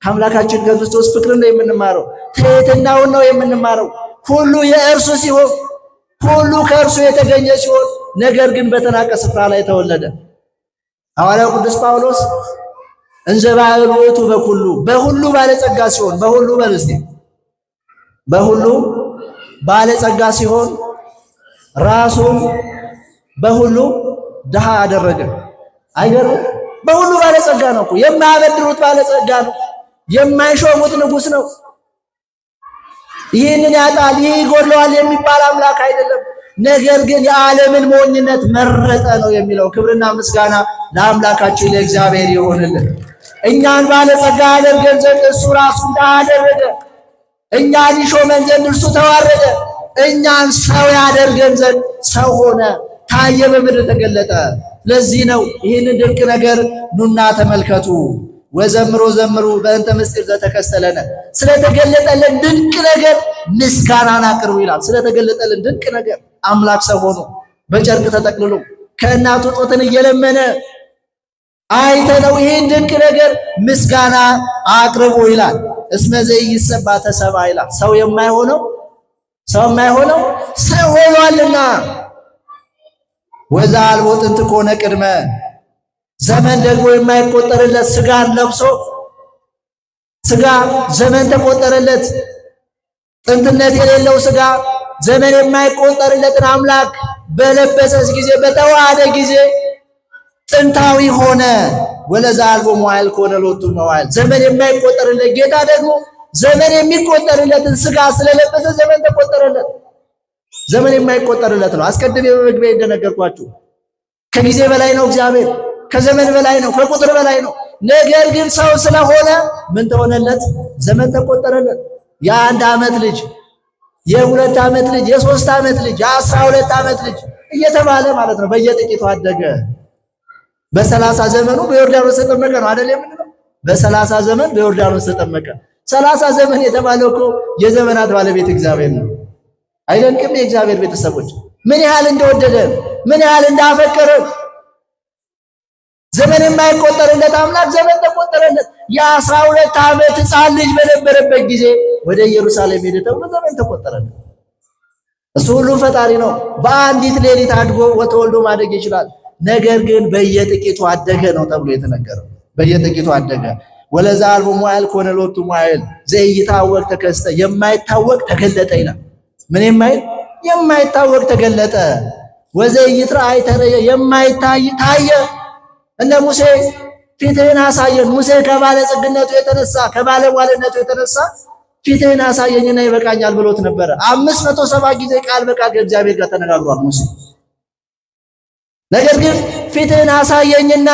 ከአምላካችን ከክርስቶስ ፍቅርን ነው የምንማረው፣ ትሕትናውን ነው የምንማረው። ሁሉ የእርሱ ሲሆን ሁሉ ከእርሱ የተገኘ ሲሆን ነገር ግን በተናቀ ስፍራ ላይ ተወለደ። ሐዋርያው ቅዱስ ጳውሎስ እንዘ ባሕር ውእቱ በኩሉ በሁሉ ባለጸጋ ሲሆን በሁሉ በልስቲ በሁሉ ባለጸጋ ሲሆን ራሱን በሁሉ ድሃ አደረገ። አይገርም? በሁሉ ባለጸጋ ነው እኮ። የማያበድሩት ባለጸጋ ነው። የማይሾሙት ንጉሥ ነው። ይህንን ያጣል ይህ ይጎድለዋል የሚባል አምላክ አይደለም። ነገር ግን የዓለምን ሞኝነት መረጠ ነው የሚለው። ክብርና ምስጋና ለአምላካችን ለእግዚአብሔር ይሆንልን። እኛን ባለጸጋ ያደርገን ዘንድ እሱ ራሱ ድሃ አደረገ። እኛን ይሾመን ዘንድ እርሱ ተዋረደ። እኛን ሰው ያደርገን ዘንድ ሰው ሆነ፣ ታየ፣ በምድር ተገለጠ። ለዚህ ነው ይህንን ድንቅ ነገር ኑና ተመልከቱ ወዘምሮ ዘምሩ በእንተ ምስጢር ዘተከስተለነ፣ ስለተገለጠልን ድንቅ ነገር ምስጋናን አቅርቡ ይላል። ስለተገለጠልን ድንቅ ነገር አምላክ ሰው ሆኖ በጨርቅ ተጠቅልሎ ከእናቱ ጡትን እየለመነ አይተነው ይህን ድንቅ ነገር ምስጋና አቅርቡ ይላል። እስመ ዘኢይሰባ ተሰብአ ይላል። ሰው የማይሆነው ሰው ሆኗልና። ወዘአልቦ ጥንት ኮነ ቅድመ፣ ዘመን ደግሞ የማይቆጠርለት ስጋን ለብሶ ስጋ ዘመን ተቆጠረለት። ጥንትነት የሌለው ስጋ ዘመን የማይቆጠርለትን አምላክ በለበሰስ ጊዜ በተዋሃደ ጊዜ ጥንታዊ ሆነ። ወለዘአልቦ መዋዕል ኮነ ሎቱ መዋዕል፣ ዘመን የማይቆጠርለት ጌታ ደግሞ ዘመን የሚቆጠርለትን ስጋ ስለለበሰ ዘመን ተቆጠረለት። ዘመን የማይቆጠርለት ነው። አስቀድሜ በመግቢያ እንደነገርኳችሁ ከጊዜ በላይ ነው እግዚአብሔር፣ ከዘመን በላይ ነው፣ ከቁጥር በላይ ነው። ነገር ግን ሰው ስለሆነ ምን ተሆነለት? ዘመን ተቆጠረለት። የአንድ ዓመት ልጅ፣ የሁለት ዓመት ልጅ፣ የሶስት ዓመት ልጅ፣ የ12 ዓመት ልጅ እየተባለ ማለት ነው በየጥቂቱ አደገ። በ30 ዘመኑ በዮርዳኖስ ተጠመቀ ነው አይደል የምንለው? በ30 ዘመን በዮርዳኖስ ተጠመቀ። 30 ዘመን የተባለው እኮ የዘመናት ባለቤት እግዚአብሔር ነው። አይደንቅም? የእግዚአብሔር ቤተሰቦች ምን ያህል እንደወደደን ምን ያህል እንዳፈቀረን። ዘመን የማይቆጠርለት አምላክ ዘመን ተቆጠረለት። የ12 ዓመት ሕፃን ልጅ በነበረበት ጊዜ ወደ ኢየሩሳሌም ሄደ ተብሎ ዘመን ተቆጠረለት። እሱ ሁሉ ፈጣሪ ነው። በአንዲት ሌሊት አድጎ ወተወልዶ ማደግ ይችላል። ነገር ግን በየጥቂቱ አደገ ነው ተብሎ የተነገረው። በየጥቂቱ አደገ። ወለዘአልቦ መዋዕል ኮነ ሎቱ መዋዕል ዘኢይታወቅ ተከስተ፣ የማይታወቅ ተገለጠ ይላል። ምን የማይታወቅ ተገለጠ። ወዘኢይትረአይ ተረየ፣ የማይታይ ታየ። እነ ሙሴ ፊትህን አሳየን። ሙሴ ከባለጸግነቱ የተነሳ ከባለሟልነቱ የተነሳ ፊትህን አሳየኝና ይበቃኛል ብሎት ነበረ። 570 ጊዜ ቃል በቃል ከእግዚአብሔር ጋር ተነጋግሯል ሙሴ። ነገር ግን ፊትህን አሳየኝና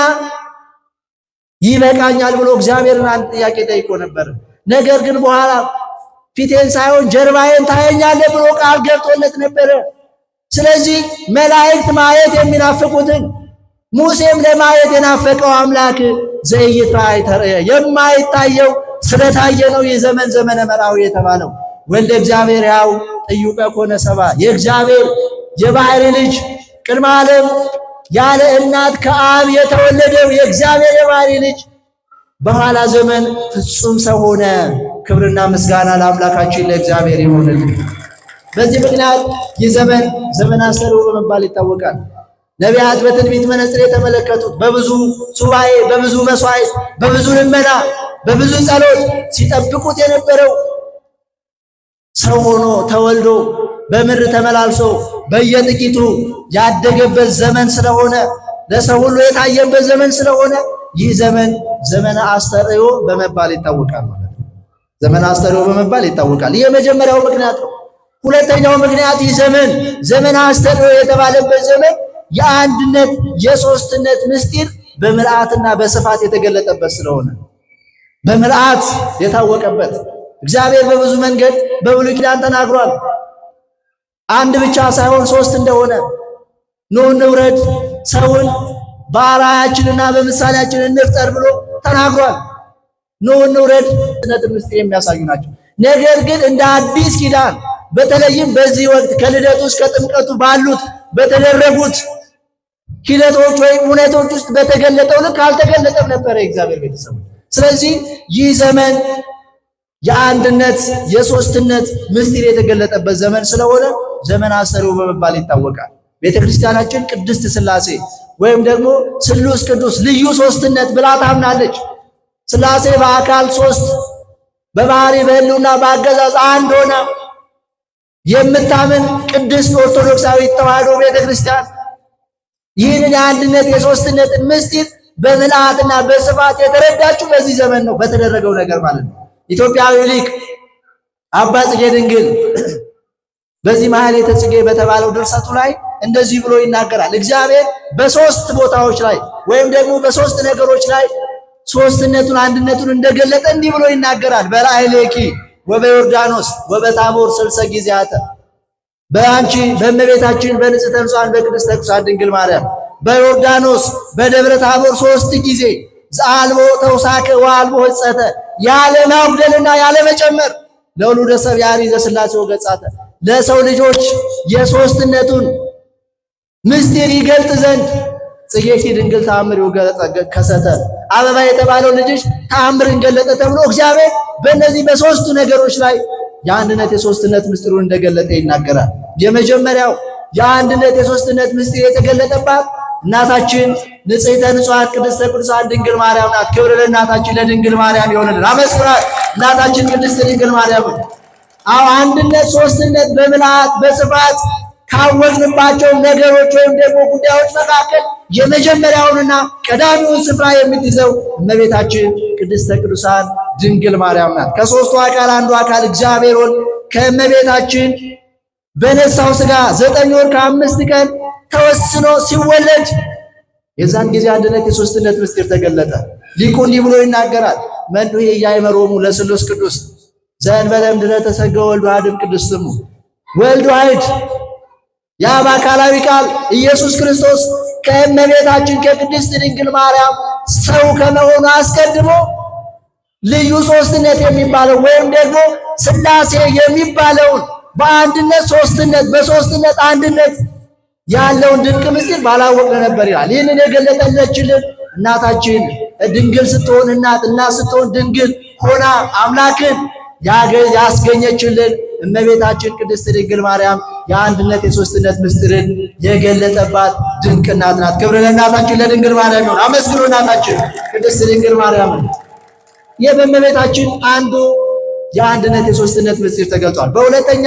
ይበቃኛል ብሎ እግዚአብሔርን አንድ ጥያቄ ጠይቆ ነበር። ነገር ግን በኋላ ፊቴን ሳይሆን ጀርባዬን ታየኛለህ ብሎ ቃል ገብቶለት ነበረ። ስለዚህ መላእክት ማየት የሚናፍቁትን ሙሴም ለማየት የናፈቀው አምላክ ዘኢይትረአይ ተረየ፣ የማይታየው ስለታየ ነው ይህ ዘመን ዘመነ መራዊ የተባለው። ወልደ እግዚአብሔር ያው ጥዩቀ ኮነ ሰብአ፣ የእግዚአብሔር የባህሪ ልጅ ቅድመ ዓለም ያለ እናት ከአብ የተወለደው የእግዚአብሔር የባህሪ ልጅ በኋላ ዘመን ፍጹም ሰው ሆነ። ክብርና ምስጋና ለአምላካችን ለእግዚአብሔር ይሁንልን። በዚህ ምክንያት ይህ ዘመን ዘመነ አስተርእዮ በመባል ይታወቃል። ነቢያት በትንቢት መነጽር የተመለከቱት በብዙ ሱባኤ፣ በብዙ መስዋዕት፣ በብዙ ልመና፣ በብዙ ጸሎት ሲጠብቁት የነበረው ሰው ሆኖ ተወልዶ በምድር ተመላልሶ በየጥቂቱ ያደገበት ዘመን ስለሆነ ለሰው ሁሉ የታየበት ዘመን ስለሆነ ይህ ዘመን ዘመነ አስተርእዮ በመባል ይታወቃል ማለት ነው። ዘመነ አስተርእዮ በመባል ይታወቃል። ይህ የመጀመሪያው ምክንያት ነው። ሁለተኛው ምክንያት ይህ ዘመን ዘመነ አስተርእዮ የተባለበት ዘመን የአንድነት የሶስትነት ምስጢር በምልአትና በስፋት የተገለጠበት ስለሆነ በምልአት የታወቀበት እግዚአብሔር በብዙ መንገድ በብሉይ ኪዳን ተናግሯል። አንድ ብቻ ሳይሆን ሶስት እንደሆነ ኑ እንውረድ፣ ሰውን በአርአያችንና በምሳሌያችን እንፍጠር ብሎ ተናግሯል። ኑ እንውረድ ምስጢር የሚያሳዩ ናቸው። ነገር ግን እንደ አዲስ ኪዳን በተለይም በዚህ ወቅት ከልደቱ እስከ ጥምቀቱ ባሉት በተደረጉት ሂደቶች ወይም እውነቶች ውስጥ በተገለጠው ልክ አልተገለጠም ነበር የእግዚአብሔር ቤተሰቦች። ስለዚህ ይህ ዘመን የአንድነት የሶስትነት ምስጢር የተገለጠበት ዘመን ስለሆነ ዘመን አስተርእዮ በመባል ይታወቃል። ቤተክርስቲያናችን ቅድስት ሥላሴ ወይም ደግሞ ስሉስ ቅዱስ ልዩ ሶስትነት ብላ ታምናለች። ሥላሴ በአካል ሶስት በባህሪ በሕልውና በአገዛዝ አንድ ሆና የምታምን ቅድስት ኦርቶዶክሳዊት ተዋሕዶ ቤተክርስቲያን ይህንን የአንድነት የሶስትነትን ምስጢር በምልአትና በስፋት የተረዳችው በዚህ ዘመን ነው፣ በተደረገው ነገር ማለት ነው። ኢትዮጵያዊ ሊቅ አባ ጽጌ ድንግል በዚህ ማኅሌተ ጽጌ በተባለው ድርሰቱ ላይ እንደዚህ ብሎ ይናገራል። እግዚአብሔር በሶስት ቦታዎች ላይ ወይም ደግሞ በሶስት ነገሮች ላይ ሶስትነቱን አንድነቱን እንደገለጠ እንዲህ ብሎ ይናገራል። በላዕሌኪ ወበዮርዳኖስ ወበታቦር 60 ጊዜያተ በአንቺ በእመቤታችን በንጽሕተ ንጹሐን በቅድስተ ቅዱሳን ድንግል ማርያም በዮርዳኖስ በደብረ ታቦር 3 ጊዜ ዘአልቦ ተውሳከ ወአልቦ ሕጸተ ያለ ማጉደልና ያለ መጨመር ለውሉደ ሰብእ ያሪዘ ሥላሴ ወገጻተ ለሰው ልጆች የሶስትነቱን ምስጢር ይገልጥ ዘንድ ጽጌኪ ድንግል ተአምር ከሰተ አበባ የተባለው ልጅሽ ተአምርን ገለጠ ተብሎ እግዚአብሔር በእነዚህ በሶስቱ ነገሮች ላይ የአንድነት የሶስትነት ምስጢሩን እንደገለጠ ይናገራል። የመጀመሪያው የአንድነት የሶስትነት ምስጢር የተገለጠባት እናታችን ንጽሕተ ንጹሐን ቅድስተ ቅዱሳን ድንግል ማርያም ናት። ክብር ለእናታችን ለድንግል ማርያም ይሆንልን። አመስግናት እናታችን ቅድስት ድንግል ማርያም። አዎ አንድነት ሶስትነት በምልአት በስፋት ካወቅንባቸው ነገሮች ወይም ደግሞ ጉዳዮች መካከል የመጀመሪያውንና ቀዳሚውን ስፍራ የምትይዘው እመቤታችን ቅድስተ ቅዱሳን ድንግል ማርያም ናት። ከሦስቱ አካል አንዱ አካል እግዚአብሔር ወልድ ከእመቤታችን በነሳው ሥጋ 9 ወር ከ5 ቀን ተወስኖ ሲወለድ የዛን ጊዜ አንድነት የሶስትነት ምስጢር ተገለጠ። ሊቁ እንዲህ ብሎ ይናገራል። መንዱሄ ኢያእመሮሙ ለስሉስ ቅዱስ ዘእንበለ እምድኅረ ተሰገወ ወልድ ዋሕድም ቅዱስ ስሙ ወልድ ዋሕድ ያ በአካላዊ ቃል ኢየሱስ ክርስቶስ ከእመቤታችን ከቅድስት ድንግል ማርያም ሰው ከመሆኑ አስቀድሞ ልዩ ሶስትነት የሚባለው ወይም ደግሞ ሥላሴ የሚባለውን በአንድነት ሶስትነት በሶስትነት አንድነት ያለውን ድንቅ ምስጢር ባላወቅን ነበር ይላል። ይህንን የገለጠለችልን እናታችን ድንግል ስትሆን እናት ስትሆን ድንግል ሆና አምላክን ያስገኘችልን እመቤታችን ቅድስት ድንግል ማርያም የአንድነት የሶስትነት ምስጢርን የገለጠባት ድንቅ እናት ናት። ክብር ለእናታችን ለድንግል ማርያም ይሁን። አመስግኑ እናታችን ቅድስት ድንግል ማርያም። ይህ በእመቤታችን አንዱ የአንድነት የሶስትነት ምስጢር ተገልጧል። በሁለተኛ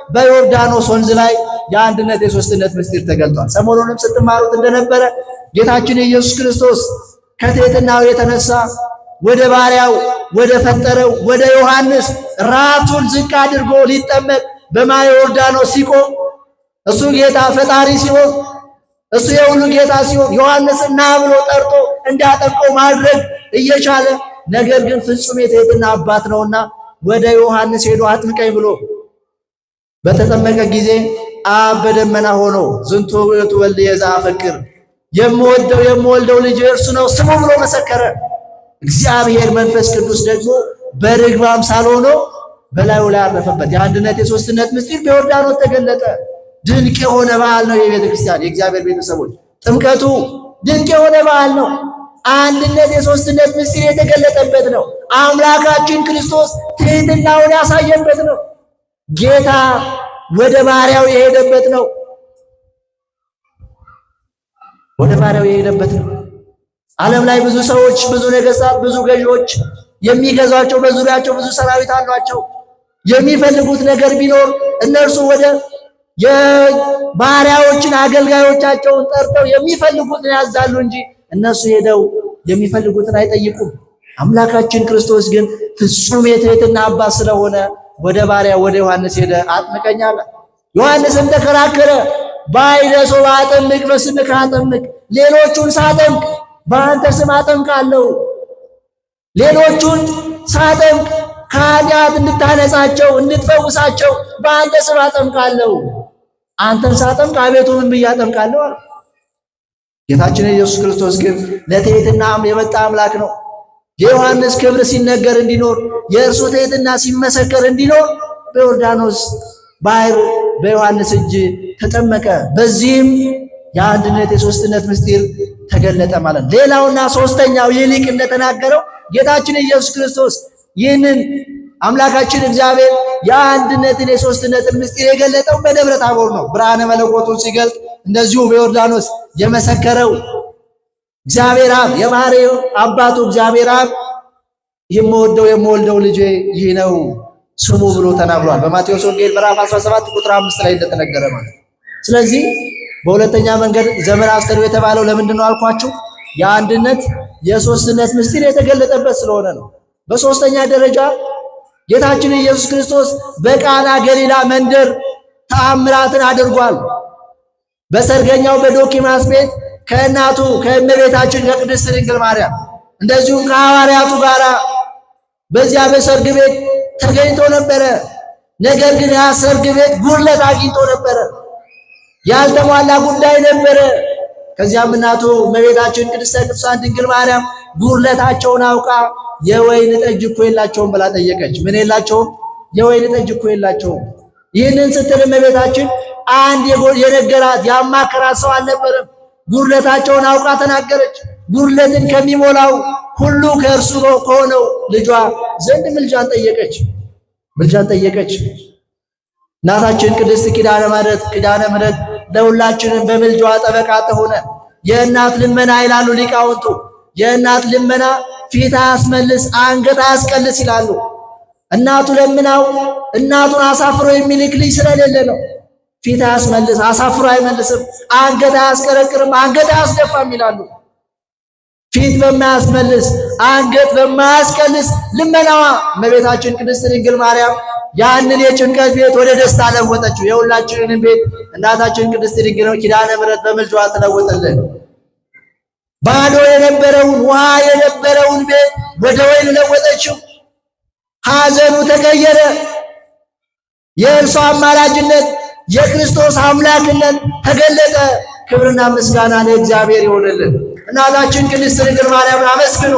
በዮርዳኖስ ወንዝ ላይ የአንድነት የሶስትነት ምስጢር ተገልጧል። ሰሞኑንም ስትማሩት እንደነበረ ጌታችን ኢየሱስ ክርስቶስ ከትሕትናው የተነሳ ወደ ባሪያው ወደ ፈጠረው ወደ ዮሐንስ ራሱን ዝቅ አድርጎ ሊጠመቅ በማየ ዮርዳኖስ ሲቆም እሱ ጌታ ፈጣሪ ሲሆን እሱ የሁሉ ጌታ ሲሆን ዮሐንስን ና ብሎ ጠርቶ እንዳጠምቀው ማድረግ እየቻለ ነገር ግን ፍጹም የትሕትና አባት ነውና ወደ ዮሐንስ ሄዶ አጥምቀኝ ብሎ በተጠመቀ ጊዜ አብ በደመና ሆኖ ዝንቱ ውእቱ ወልድየ ዘአፈቅር የምወልደው ልጅ እርሱ ነው ስሙ ብሎ መሰከረ። እግዚአብሔር መንፈስ ቅዱስ ደግሞ በርግብ አምሳል ሆኖ በላዩ ላይ አረፈበት። የአንድነት የሶስትነት ምስጢር በዮርዳኖስ ተገለጠ። ድንቅ የሆነ በዓል ነው የቤተ ክርስቲያን የእግዚአብሔር ቤተሰቦች። ጥምቀቱ ድንቅ የሆነ በዓል ነው። አንድነት የሶስትነት ምስጢር የተገለጠበት ነው። አምላካችን ክርስቶስ ትሕትናውን ያሳየበት ነው። ጌታ ወደ ባሪያው የሄደበት ነው። ወደ ባሪያው የሄደበት ነው። ዓለም ላይ ብዙ ሰዎች፣ ብዙ ነገሥታት፣ ብዙ ገዢዎች የሚገዟቸው በዙሪያቸው ብዙ ሰራዊት አሏቸው። የሚፈልጉት ነገር ቢኖር እነርሱ ወደ የባሪያዎችን አገልጋዮቻቸውን ጠርተው የሚፈልጉትን ያዛሉ እንጂ እነሱ ሄደው የሚፈልጉትን አይጠይቁም። አምላካችን ክርስቶስ ግን ፍጹም የትሕትና አባት ስለሆነ ወደ ባሪያ ወደ ዮሐንስ ሄደ፣ አጥምቀኝ አለ። ዮሐንስም ተከራከረ። ባይደሶ አጠምቅ በስምከ አጠምቅ፣ ሌሎቹን ሳጠምቅ በአንተ ስም አጠምቃለሁ። ሌሎቹን ሳጠምቅ ከኃጢአት እንድታነጻቸው እንድትፈውሳቸው በአንተ ስም አጠምቃለሁ። አንተን ሳጠምቅ አቤቱ ምን ብዬ አጠምቃለሁ አለ። ጌታችን ኢየሱስ ክርስቶስ ግን ለትሕትና የመጣ አምላክ ነው። የዮሐንስ ክብር ሲነገር እንዲኖር፣ የእርሱ ትሕትና ሲመሰከር እንዲኖር በዮርዳኖስ ባህር በዮሐንስ እጅ ተጠመቀ። በዚህም የአንድነት የሦስትነት ምስጢር ተገለጠ ማለት ነው። ሌላውና ሦስተኛው ይህ ሊቅ እንደተናገረው ጌታችን ኢየሱስ ክርስቶስ ይህንን አምላካችን እግዚአብሔር የአንድነትን የሦስትነትን ምስጢር የገለጠው በደብረ ታቦር ነው። ብርሃነ መለኮቱን ሲገልጥ እንደዚሁ በዮርዳኖስ የመሰከረው እግዚአብሔር አብ የባሕርይ አባቱ እግዚአብሔር አብ የምወልደው ልጄ ይህ ነው ስሙ ብሎ ተናግሯል። በማቴዎስ ወንጌል ምዕራፍ 17 ቁጥር 5 ላይ እንደተነገረ ማለት። ስለዚህ በሁለተኛ መንገድ ዘመነ አስተርእዮ የተባለው ለምንድን ነው አልኳችሁ? የአንድነት የሦስትነት ምስጢር የተገለጠበት ስለሆነ ነው። በሦስተኛ ደረጃ ጌታችን ኢየሱስ ክርስቶስ በቃና ገሊላ መንደር ተአምራትን አድርጓል። በሰርገኛው በዶኪማስ ቤት ከእናቱ ከእመቤታችን ከቅድስት ድንግል ማርያም እንደዚሁም ከሐዋርያቱ ጋር በዚያ በሰርግ ቤት ተገኝቶ ነበረ። ነገር ግን ያ ሰርግ ቤት ጉድለት አግኝቶ ነበረ። ያልተሟላ ጉዳይ ነበረ። ከዚያም እናቱ እመቤታችን ቅድስተ ቅዱሳን ድንግል ማርያም ጉድለታቸውን አውቃ የወይን ጠጅ እኮ የላቸውም ብላ ጠየቀች። ምን የላቸውም? የወይን ጠጅ እኮ የላቸውም። ይህንን ስትል እመቤታችን አንድ የነገራት ያማከራት ሰው አልነበረም። ጉድለታቸውን አውቃ ተናገረች። ጉድለትን ከሚሞላው ሁሉ ከእርሱ ከሆነው ልጇ ዘንድ ምልጃን ጠየቀች። እናታችን ቅድስት ኪዳነ ምሕረት ለሁላችንም በምልጃዋ ጠበቃ ተሆነ። የእናት ልመና ይላሉ ሊቃውንቱ፣ የእናት ልመና ፊት አያስመልስ አንገት አያስቀልስ ይላሉ። እናቱ ለምናው እናቱን አሳፍሮ የሚልክ ልጅ ስለሌለ ነው። ፊት አያስመልስ አሳፍሮ አይመልስም፣ አንገት አያስቀረቅርም አንገት አያስደፋም ይላሉ። ፊት በማያስመልስ አንገት በማያስቀልስ ልመናዋ እመቤታችን ቅድስት ድንግል ማርያም ያንን የጭንቀት ቤት ወደ ደስታ ለወጠችው። የሁላችንን ቤት እናታችን ቅድስት ድንግል ኪዳነ ምሕረት በምልጃዋ ተለወጠልን። ባዶ የነበረውን ውሃ የነበረውን ቤት ወደ ወይን ለወጠችው። ሐዘኑ ተቀየረ። የእርሷ አማላጅነት የክርስቶስ አምላክነት ተገለጠ። ክብርና ምስጋና ለእግዚአብሔር ይሆንልን። እናታችን ቅድስት ድንግል ማርያምን አመስግኑ።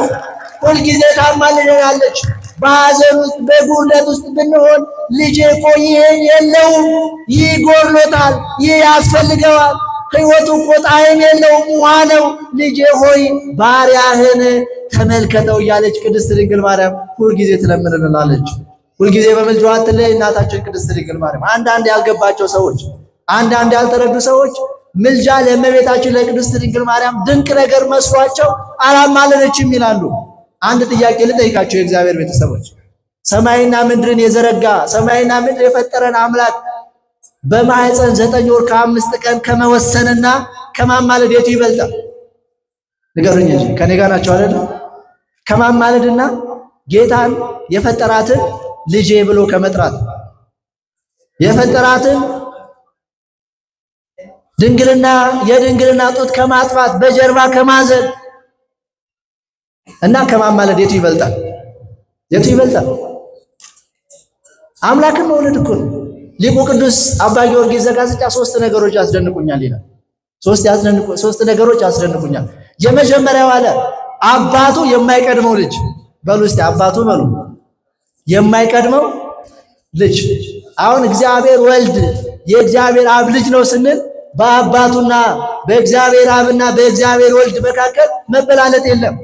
ሁልጊዜ ታማልደናለች። በሐዘን ውስጥ በጉድለት ውስጥ ብንሆን ልጄ እኮ ይህን የለውም፣ ይህ ጎድሎታል፣ ይህ ያስፈልገዋል፣ ሕይወቱ እኮ ጣዕም የለውም፣ ውሃ ነው፣ ልጄ ሆይ ባሪያህን ተመልከተው እያለች ቅድስት ድንግል ማርያም ሁልጊዜ ትለምንልናለች። ሁልጊዜ በምልጃዋ አትለይ እናታችን ቅድስት ድንግል ማርያም። አንዳንድ ያልገባቸው ሰዎች፣ አንዳንድ ያልተረዱ ሰዎች ምልጃ ለእመቤታችን ለቅድስት ድንግል ማርያም ድንቅ ነገር መስሏቸው አላማለነችም ይላሉ። አንድ ጥያቄ ልጠይቃቸው የእግዚአብሔር ቤተሰቦች፣ ሰማይና ምድርን የዘረጋ ሰማይና ምድር የፈጠረን አምላክ በማኅፀን 9 ወር ከ5 ቀን ከመወሰንና ከማማለድ የቱ ይበልጣል? ንገሩኝ እንጂ ከኔ ጋር ናቸው አይደል? ከማማለድና ጌታን የፈጠራትን ልጄ ብሎ ከመጥራት የፈጠራትን የድንግልና ጡት ከማጥባት በጀርባ ከማዘን እና ከማማለድ የቱ ይበልጣል? የቱ ይበልጣል? አምላክን መውለድ እኮ ነው። ሊቁ ቅዱስ አባ ጊዮርጊስ ዘጋስጫ 3 ነገሮች ያስደንቁኛል ይላል። 3 ነገሮች ያስደንቁኛል። የመጀመሪያው አለ አባቱ የማይቀድመው ልጅ። በሉ እስቲ አባቱ በሉ የማይቀድመው ልጅ። አሁን እግዚአብሔር ወልድ የእግዚአብሔር አብ ልጅ ነው ስንል በአባቱና በእግዚአብሔር አብና በእግዚአብሔር ወልድ መካከል መበላለጥ የለም።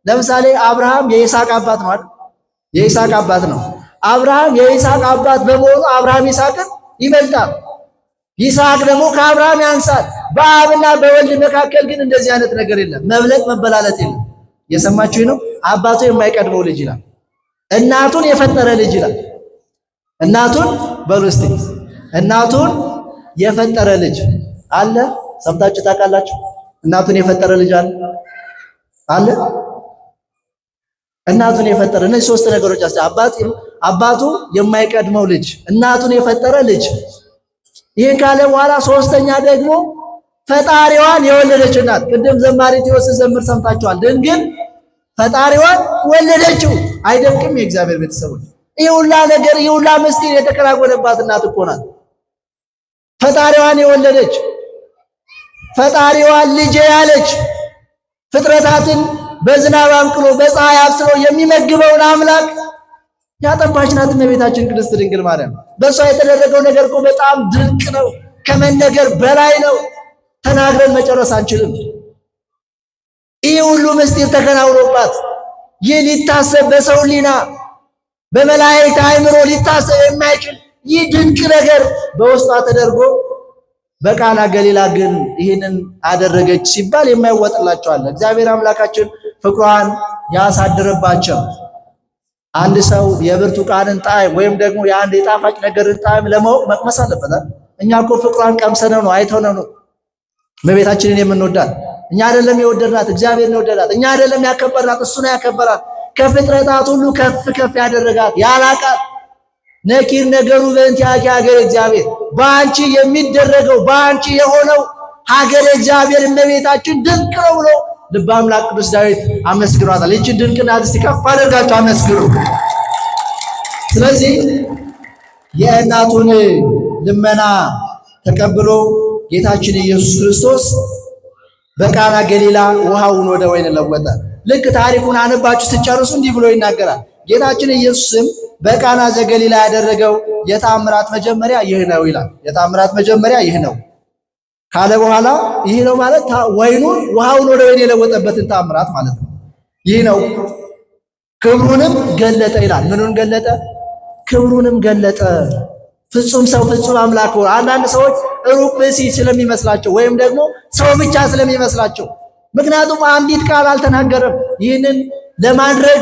ለምሳሌ አብርሃም የይስሐቅ አባት ነው አይደል? የይስሐቅ አባት ነው። አብርሃም የይስሐቅ አባት በመሆኑ አብርሃም ይስሐቅን ይበልጣል። ይስሐቅ ደግሞ ከአብርሃም ያንሳል። በአብና በወልድ መካከል ግን እንደዚህ አይነት ነገር የለም። መብለጥ መበላለጥ የለም። የሰማችሁ ነው። አባቱ የማይቀድመው ልጅ ይላል። እናቱን የፈጠረ ልጅ ይላል። እናቱን በሉ እስቲ እናቱን የፈጠረ ልጅ አለ። ሰምታችሁ ታውቃላችሁ? እናቱን የፈጠረ ልጅ አለ። እናቱን የፈጠረ እነዚህ 3 ነገሮች አባቱ የማይቀድመው ልጅ፣ እናቱን የፈጠረ ልጅ። ይህን ካለ በኋላ 3ኛ ደግሞ ፈጣሪዋን የወለደች እናት። ቅድም ዘማሪ ቴዎስ ዘምር ሰምታችኋል። ድንግል ፈጣሪዋን ወለደችው። አይደንቅም? የእግዚአብሔር ቤተሰቦች ይህ ሁላ ነገር ይህ ሁላ ምስጢር የተከናወነባት እናት እኮ ናት። ፈጣሪዋን የወለደች ፈጣሪዋን ልጄ ያለች ፍጥረታትን በዝናብ አብቅሎ በፀሐይ አብስሎ የሚመግበውን አምላክ ያጠባች ናት እመቤታችን ቅድስት ድንግል ማርያም። በእሷ የተደረገው ነገር እኮ በጣም ድንቅ ነው፣ ከመነገር በላይ ነው። ተናግረን መጨረስ አንችልም። ይህ ሁሉ ምስጢር ተከናውኖባት ይህ ሊታሰብ በሰው ሕሊና በመላእክት አእምሮ ሊታሰብ የማይችል ይህ ድንቅ ነገር በውስጧ ተደርጎ በቃና ገሊላ ግን ይህንን አደረገች ሲባል የማይወጥላቸው አለ። እግዚአብሔር አምላካችን ፍቅሯን ያሳድርባቸው። አንድ ሰው የብርቱካንን ጣዕም ወይም ደግሞ የአንድ የጣፋጭ ነገርን ጣዕም ለማወቅ መቅመስ አለበት። እኛ እኮ ፍቅሯን ቀምሰነው ነው አይተነው ነው እመቤታችንን የምንወዳት። እኛ አይደለም የወደድናት፣ እግዚአብሔር ነው የወደዳት። እኛ አይደለም ያከበርናት፣ እሱ ነው ያከበራት። ከፍጥረታት ሁሉ ከፍ ከፍ ያደረጋት ያላቃት ነኪር ነገሩ በእንቲአኪ ሀገረ እግዚአብሔር፣ በአንቺ የሚደረገው በአንቺ የሆነው ሀገረ እግዚአብሔር እመቤታችን ድንቅ ነው ብሎ ልበ አምላክ ቅዱስ ዳዊት አመስግኗታል። ይህችን ድንቅ ናት፣ እስቲ ከፍ አድርጋችሁ አመስግኑ። ስለዚህ የእናቱን ልመና ተቀብሎ ጌታችን ኢየሱስ ክርስቶስ በቃና ገሊላ ውሃውን ወደ ወይን ለወጠ። ልክ ታሪኩን አነባችሁ ስጨርሱ እንዲህ ብሎ ይናገራል። ጌታችን ኢየሱስም በቃና ዘገሊላ ያደረገው የተአምራት መጀመሪያ ይህ ነው ይላል። የተአምራት መጀመሪያ ይህ ነው ካለ በኋላ ይህ ነው ማለት ወይኑን ውሃውን ወደ ወይን የለወጠበትን ተአምራት ማለት ነው። ይህ ነው ክብሩንም ገለጠ ይላል። ምኑን ገለጠ? ክብሩንም ገለጠ። ፍጹም ሰው ፍጹም አምላክ ሆነ። አንዳንድ ሰዎች ሩቅ ብእሲ ስለሚመስላቸው ወይም ደግሞ ሰው ብቻ ስለሚመስላቸው፣ ምክንያቱም አንዲት ቃል አልተናገረም። ይህንን ለማድረግ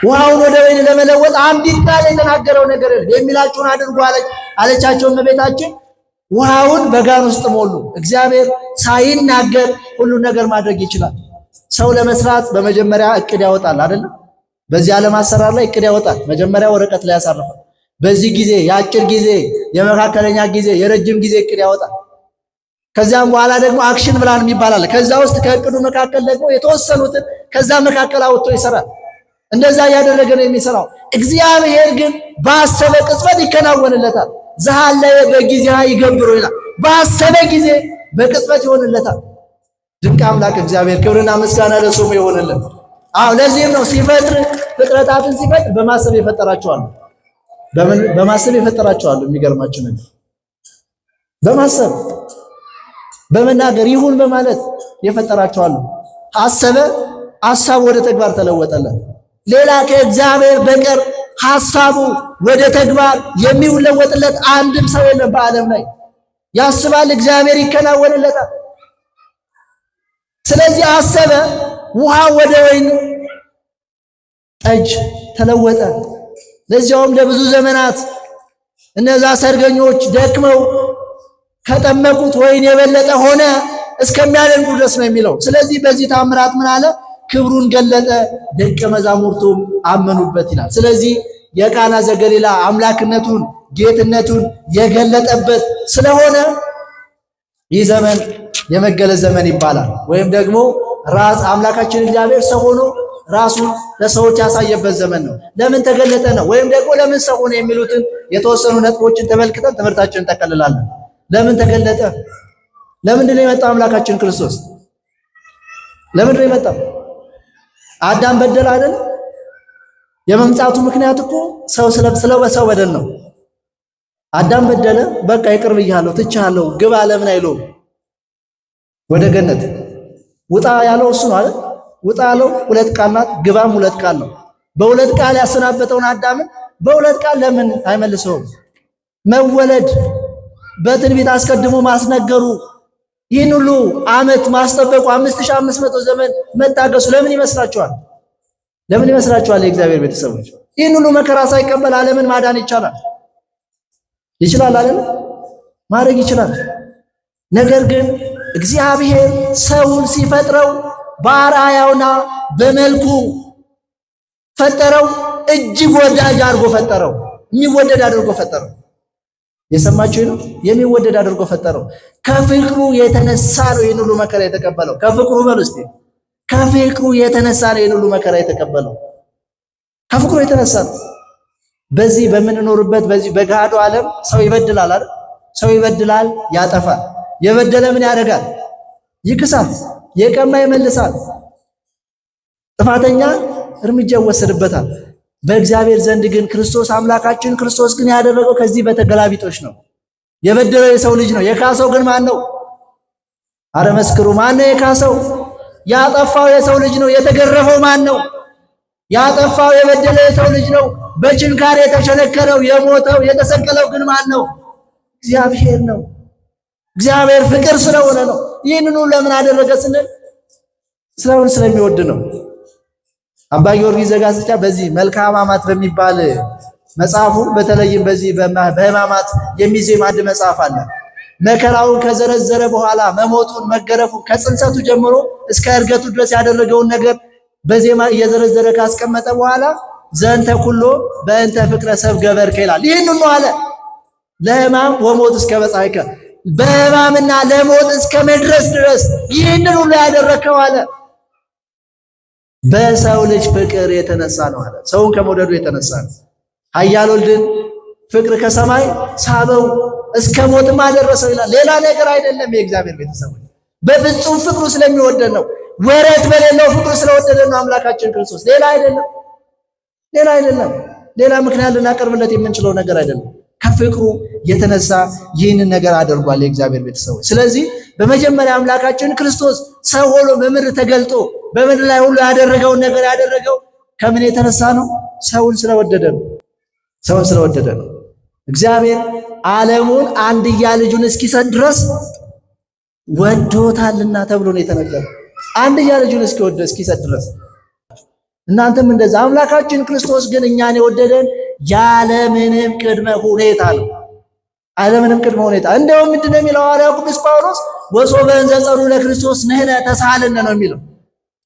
ውሃውን ወደ ወይን ለመለወጥ አንዲት ቃል የተናገረው ነገር የሚላችሁን አድርጉ አለቻቸው እመቤታችን። ውሃውን በጋን ውስጥ ሞሉ። እግዚአብሔር ሳይናገር ሁሉን ነገር ማድረግ ይችላል። ሰው ለመስራት በመጀመሪያ እቅድ ያወጣል አይደለም? በዚህ ዓለም አሰራር ላይ እቅድ ያወጣል። መጀመሪያ ወረቀት ላይ ያሳርፋል። በዚህ ጊዜ የአጭር ጊዜ፣ የመካከለኛ ጊዜ፣ የረጅም ጊዜ እቅድ ያወጣል። ከዚያም በኋላ ደግሞ አክሽን ፕላን ይባላል። ከዛ ውስጥ ከእቅዱ መካከል ደግሞ የተወሰኑትን ከዛ መካከል አውጥቶ ይሰራል። እንደዛ እያደረገ ነው የሚሰራው። እግዚአብሔር ግን ባሰበ ቅጽበት ይከናወንለታል። ዘሃለየ በጊዜሃ ይገብሮ ይላል። ባሰበ ጊዜ በቅጽበት ይሆንለታል። ድንቅ አምላክ እግዚአብሔር ክብርና ምስጋና ለስሙ ይሆንልን። ለዚህም ነው ሲፈጥር ፍጥረታትን ሲፈጥር በማሰብ የፈጠራቸዋል። በማሰብ የፈጠራቸዋል። የሚገርማችሁ ነገር በማሰብ በመናገር ይሁን በማለት የፈጠራቸዋል። አሰበ፣ ሐሳቡ ወደ ተግባር ተለወጠለት። ሌላ ከእግዚአብሔር በቀር ሐሳቡ ወደ ተግባር የሚለወጥለት አንድም ሰው የለም በዓለም ላይ። ያስባል፣ እግዚአብሔር ይከናወንለታል። ስለዚህ አሰበ፣ ውሃ ወደ ወይን ጠጅ ተለወጠ። ለዚያውም ለብዙ ዘመናት እነዛ ሰርገኞች ደክመው ከጠመቁት ወይን የበለጠ ሆነ እስከሚያደንቁ ድረስ ነው የሚለው። ስለዚህ በዚህ ታምራት ምን አለ? ክብሩን ገለጠ፣ ደቀ መዛሙርቱም አመኑበት ይላል። ስለዚህ የቃና ዘገሊላ አምላክነቱን ጌትነቱን የገለጠበት ስለሆነ ይህ ዘመን የመገለጥ ዘመን ይባላል። ወይም ደግሞ ራስ አምላካችን እግዚአብሔር ሰው ሆኖ ራሱን ለሰዎች ያሳየበት ዘመን ነው። ለምን ተገለጠ ነው ወይም ደግሞ ለምን ሰው ሆነ የሚሉትን የተወሰኑ ነጥቦችን ተመልክተን ትምህርታችንን እንጠቀልላለን። ለምን ተገለጠ? ለምንድን ነው የመጣው አምላካችን ክርስቶስ? ለምንድን ነው የመጣው? አዳም በደል አይደል? የመምጣቱ ምክንያት እኮ ሰው በሰው በደል ነው። አዳም በደለ፣ በቃ ይቅር ብያለሁ፣ ትቻለሁ፣ ግባ ለምን አይለውም? ወደ ገነት ውጣ ያለው እሱ ነው አይደል? ውጣ ያለው ሁለት ቃል ናት፣ ግባም ሁለት ቃል ነው። በሁለት ቃል ያሰናበተውን አዳምን በሁለት ቃል ለምን አይመልሰውም? መወለድ በትንቢት አስቀድሞ ማስነገሩ ይህን ሁሉ ዓመት ማስጠበቁ 5500 ዘመን መታገሱ ለምን ይመስላችኋል? ለምን ይመስላችኋል? የእግዚአብሔር ቤተሰቦች ይህን ሁሉ መከራ ሳይቀበል ዓለምን ማዳን ይቻላል? ይችላል አይደል? ማድረግ ይችላል። ነገር ግን እግዚአብሔር ሰውን ሲፈጥረው በአርአያውና በመልኩ ፈጠረው። እጅግ ወዳጅ አድርጎ ፈጠረው። የሚወደድ አድርጎ ፈጠረው። የሰማችሁ ነው። የሚወደድ አድርጎ ፈጠረው። ከፍቅሩ የተነሳ ነው ይህን ሁሉ መከራ የተቀበለው። ከፍቅሩ በሉ እስቲ፣ ከፍቅሩ የተነሳ ነው ይህን ሁሉ መከራ የተቀበለው። ከፍቅሩ የተነሳ ነው። በዚህ በምንኖርበት በዚህ በገሃዱ ዓለም ሰው ይበድላል አይደል? ሰው ይበድላል፣ ያጠፋል። የበደለ ምን ያደርጋል? ይክሳል። የቀማ ይመልሳል። ጥፋተኛ እርምጃ ይወሰድበታል። በእግዚአብሔር ዘንድ ግን ክርስቶስ አምላካችን ክርስቶስ ግን ያደረገው ከዚህ በተገላቢጦች ነው። የበደለው የሰው ልጅ ነው። የካሰው ግን ማን ነው? አረ መስክሩ፣ ማን ነው የካሰው? ያጠፋው የሰው ልጅ ነው። የተገረፈው ማን ነው? ያጠፋው የበደለው የሰው ልጅ ነው። በችንካር የተቸነከረው የሞተው የተሰቀለው ግን ማን ነው? እግዚአብሔር ነው። እግዚአብሔር ፍቅር ስለሆነ ነው። ይህንኑ ለምን አደረገ ስንል ስለሚወድ ነው። አባ ጊዮርጊስ ዘጋስጫ በዚህ መልክአ ሕማማት በሚባል መጽሐፉ በተለይም በዚህ በሕማማት የሚዜም አንድ መጽሐፍ አለ። መከራውን ከዘረዘረ በኋላ መሞቱን፣ መገረፉን ከጽንሰቱ ጀምሮ እስከ ዕርገቱ ድረስ ያደረገውን ነገር በዜማ እየዘረዘረ ካስቀመጠ በኋላ ዘንተ ኩሎ በእንተ ፍቅረ ሰብ ገበርከ ይላል። ይህንኑ አለ ለሕማም ወሞት እስከ በጻሕከ፣ በሕማምና ለሞት እስከ መድረስ ድረስ ይህንን ሁሉ ያደረከው አለ በሰው ልጅ ፍቅር የተነሳ ነው አለ። ሰውን ከመውደዱ የተነሳ ነው። ኃያል ወልድን ፍቅር ከሰማይ ሳበው እስከ ሞትም አደረሰው ይላል። ሌላ ነገር አይደለም። የእግዚአብሔር ቤተሰቦች በፍጹም ፍቅሩ ስለሚወደድ ነው። ወረት በሌለው ፍቅሩ ስለወደደ ነው አምላካችን ክርስቶስ። ሌላ አይደለም። ሌላ ምክንያት ልናቀርብለት የምንችለው ነገር አይደለም። ከፍቅሩ የተነሳ ይህንን ነገር አድርጓል የእግዚአብሔር ቤተሰቦች። ስለዚህ በመጀመሪያ አምላካችን ክርስቶስ ሰው ሆኖ በምድር ተገልጦ በምድር ላይ ሁሉ ያደረገውን ነገር ያደረገው ከምን የተነሳ ነው? ሰውን ስለወደደ ነው። ሰውን ስለወደደ ነው። እግዚአብሔር ዓለሙን አንድያ ልጁን እስኪሰጥ ድረስ ወዶታልና ተብሎ ነው የተነገረው። አንድያ ልጁን እስኪሰጥ ድረስ። እናንተም እንደዛ። አምላካችን ክርስቶስ ግን እኛን የወደደን ያለምንም ቅድመ ሁኔታ ነው። ያለምንም ቅድመ ሁኔታ። እንደውም ምንድን ነው የሚለው ሐዋርያው ቅዱስ ጳውሎስ ወሶበ እንዘ ጸሩ ለክርስቶስ ንሕነ ተሳሃልነ ነው የሚለው።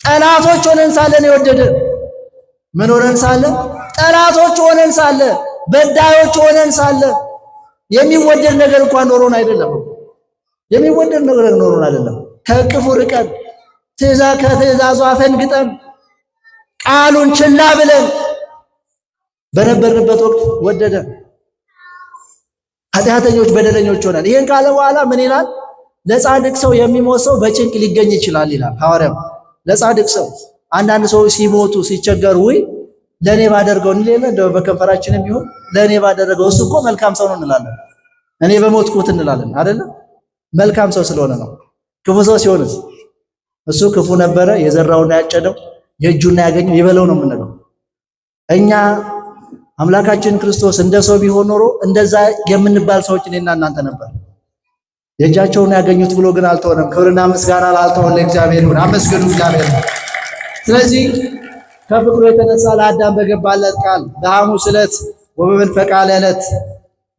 ጠላቶች ሆነን ሳለን የወደደን። ምን ሆነን ሳለ? ጠላቶች ሆነን ሳለ፣ በዳዮች ሆነን ሳለ። የሚወደድ ነገር እንኳን ኖሮን አይደለም። የሚወደድ ነገር ኖሮን አይደለም። ከእቅፉ ርቀን ከትእዛዙ አፈንግጠን ቃሉን ችላ ብለን በነበርንበት ወቅት ወደደን። ኃጢአተኞች በደለኞች ሆነን። ይሄን ካለ በኋላ ምን ይላል? ለጻድቅ ሰው የሚሞት ሰው በጭንቅ ሊገኝ ይችላል ይላል ሐዋርያው። ለጻድቅ ሰው አንዳንድ ሰው ሲሞቱ ሲቸገሩ ወይ ለኔ ባደርገው እንሌለ እንደው በከንፈራችንም ቢሆን ለኔ ባደረገው እሱ እኮ መልካም ሰው ነው እንላለን። እኔ በሞትኩት እንላለን አይደለ? መልካም ሰው ስለሆነ ነው። ክፉ ሰው ሲሆንስ እሱ ክፉ ነበረ፣ የዘራውና ያጨደው የእጁና ያገኘው ይበለው ነው የምንለው። እኛ አምላካችን ክርስቶስ እንደ ሰው ቢሆን ኖሮ እንደዛ የምንባል ሰዎች እኔና እናንተ ነበር። የእጃቸውን ያገኙት ብሎ ግን አልተሆነም። ክብርና ምስጋና ላልተሆነ ለእግዚአብሔር ይሁን። አመስግኑ እግዚአብሔር። ስለዚህ ከፍቅሩ የተነሳ ለአዳም በገባለት ቃል በሐሙስ ዕለት ወበመንፈቀ ዕለት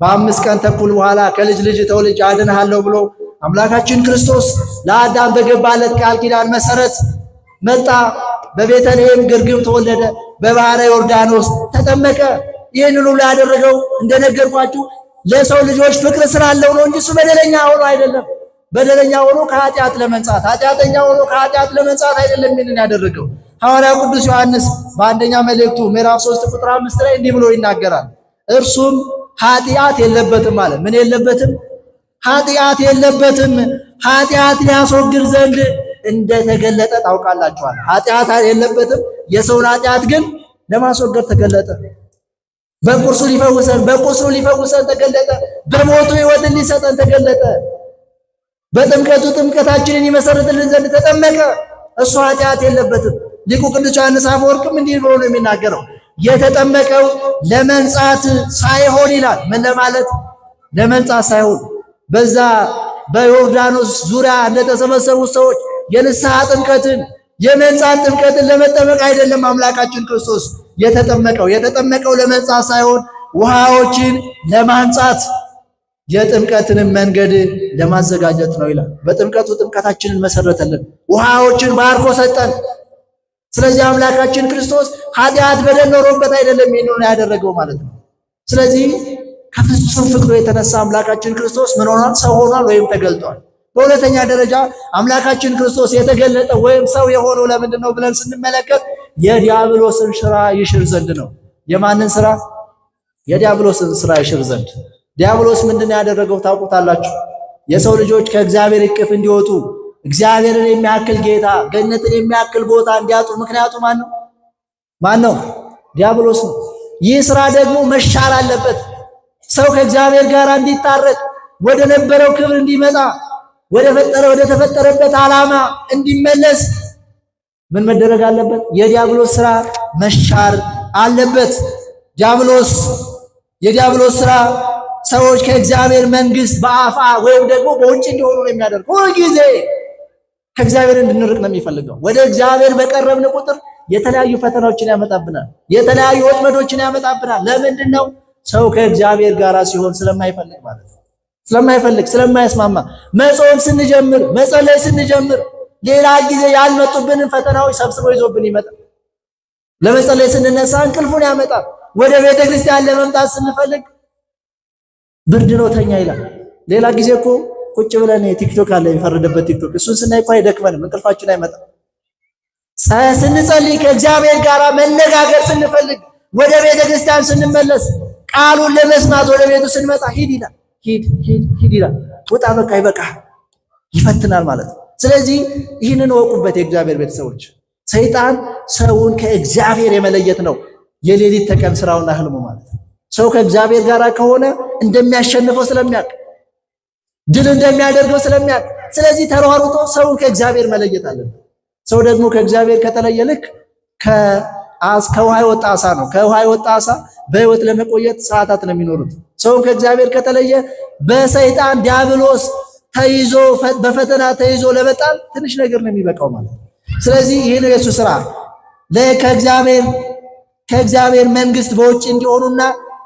በ5 ቀን ተኩል በኋላ ከልጅ ልጅ ተወልጄ አድንሃለሁ ብሎ አምላካችን ክርስቶስ ለአዳም በገባለት ቃል ኪዳን መሰረት መጣ። በቤተልሔም ግርግም ተወለደ። በባሕረ ዮርዳኖስ ተጠመቀ። ይህንን ሁሉ ያደረገው እንደነገርኳችሁ ለሰው ልጆች ፍቅር ስላለው ነው እንጂ እሱ በደለኛ ሆኖ አይደለም። በደለኛ ሆኖ ከኃጢአት ለመንጻት፣ ኃጢአተኛ ሆኖ ከኃጢአት ለመንጻት አይደለም ይህንን ያደረገው። ሐዋርያው ቅዱስ ዮሐንስ በአንደኛ መልእክቱ ምዕራፍ 3 ቁጥር 5 ላይ እንዲህ ብሎ ይናገራል። እርሱም ኃጢአት የለበትም አለ። ምን የለበትም? ኃጢአት የለበትም። ኃጢአት ሊያስወግድ ዘንድ እንደተገለጠ ታውቃላችኋል። ኃጢአት የለበትም። የሰውን ኃጢአት ግን ለማስወገድ ተገለጠ። በቁስሉ ሊፈውሰን ተገለጠ። በሞቱ ሕይወትን ሊሰጠን ተገለጠ። በጥምቀቱ ጥምቀታችንን ይመሰርትልን ዘንድ ተጠመቀ። እሱ ኃጢአት የለበትም። ሊቁ ቅዱስ ዮሐንስ አፈወርቅም እንዲህ ብሎ ነው የሚናገረው። የተጠመቀው ለመንጻት ሳይሆን ይላል። ምን ለማለት? ለመንጻት ሳይሆን በዛ በዮርዳኖስ ዙሪያ እንደተሰበሰቡት ሰዎች የንስሐ ጥምቀትን የመንጻት ጥምቀትን ለመጠመቅ አይደለም አምላካችን ክርስቶስ የተጠመቀው ለመንጻት ሳይሆን ውሃዎችን ለማንጻት የጥምቀትንም መንገድ ለማዘጋጀት ነው ይላል። በጥምቀቱ ጥምቀታችንን መሰረተልን፣ ውሃዎችን ባርኮ ሰጠን። ስለዚህ አምላካችን ክርስቶስ ኃጢአት በደል ኖሮበት አይደለም ይህንን ያደረገው ማለት ነው። ስለዚህ ከፍጹም ፍቅሩ የተነሳ አምላካችን ክርስቶስ ምን ሆኗል? ሰው ሆኗል ወይም ተገልጧል። በሁለተኛ ደረጃ አምላካችን ክርስቶስ የተገለጠ ወይም ሰው የሆነው ለምንድን ነው ብለን ስንመለከት የዲያብሎስን ስራ ይሽር ዘንድ ነው። የማንን ስራ? የዲያብሎስን ስራ ይሽር ዘንድ። ዲያብሎስ ምንድን ያደረገው ታውቁታላችሁ? የሰው ልጆች ከእግዚአብሔር እቅፍ እንዲወጡ እግዚአብሔርን የሚያክል ጌታ ገነትን የሚያክል ቦታ እንዲያጡ ምክንያቱ ማን ነው? ዲያብሎስ ነው። ይህ ስራ ደግሞ መሻር አለበት። ሰው ከእግዚአብሔር ጋር እንዲታረቅ ወደ ነበረው ክብር እንዲመጣ ወደ ተፈጠረበት ዓላማ እንዲመለስ ምን መደረግ አለበት? የዲያብሎስ ስራ መሻር አለበት። የዲያብሎስ ስራ ሰዎች ከእግዚአብሔር መንግስት በአፋ ወይም ደግሞ በውጭ እንዲሆኑ ነው የሚያደርገው። ሁሉ ጊዜ ከእግዚአብሔር እንድንርቅ ነው የሚፈልገው። ወደ እግዚአብሔር በቀረብን ቁጥር የተለያዩ ፈተናዎችን ያመጣብናል፣ የተለያዩ ወጥመዶችን ያመጣብናል። ለምንድን ነው? ሰው ከእግዚአብሔር ጋር ሲሆን ስለማይፈልግ ማለት ነው። ስለማይስማማ መጾም ስንጀምር፣ መጸለይ ስንጀምር ሌላ ጊዜ ያልመጡብንን ፈተናዎች ሰብስቦ ይዞብን ይመጣል። ለመጸለይ ስንነሳ እንቅልፉን ያመጣል። ወደ ቤተ ክርስቲያን ለመምጣት ስንፈልግ ብርድ ነው ተኛ ይላል። ሌላ ጊዜ እኮ ቁጭ ብለን ቲክቶክ አለ የሚፈረድበት ቲክቶክ፣ እሱን ስናይ እኮ አይደክመንም፣ እንቅልፋችን አይመጣም። ስንጸልይ ከእግዚአብሔር ጋር መነጋገር ስንፈልግ ወደ ቤተ ክርስቲያን ስንመለስ ቃሉን ለመስማት ወደ ቤቱ ስንመጣ ሂድ ይላል። ሂድ ይላል። ውጣ፣ በቃ ይበቃ፣ ይፈትናል ማለት ነው። ስለዚህ ይህንን ወቁበት የእግዚአብሔር ቤተሰቦች። ሰይጣን ሰውን ከእግዚአብሔር የመለየት ነው የሌሊት ተቀን ስራውና ህልሙ ማለት ነው። ሰው ከእግዚአብሔር ጋር ከሆነ እንደሚያሸንፈው ስለሚያውቅ፣ ድል እንደሚያደርገው ስለሚያውቅ፣ ስለዚህ ተሯሩጦ ሰውን ከእግዚአብሔር መለየት አለበት። ሰው ደግሞ ከእግዚአብሔር ከተለየ ልክ ከውሃ የወጣ ዓሣ ነው። ከውሃ የወጣ ዓሣ በህይወት ለመቆየት ሰዓታት ነው የሚኖሩት። ሰውን ከእግዚአብሔር ከተለየ በሰይጣን ዲያብሎስ ተይዞ በፈተና ተይዞ ለመጣል ትንሽ ነገር ነው የሚበቃው ማለት ነው። ስለዚህ ይህ ነው የሱ ስራ። ከእግዚአብሔር መንግስት በውጭ እንዲሆኑና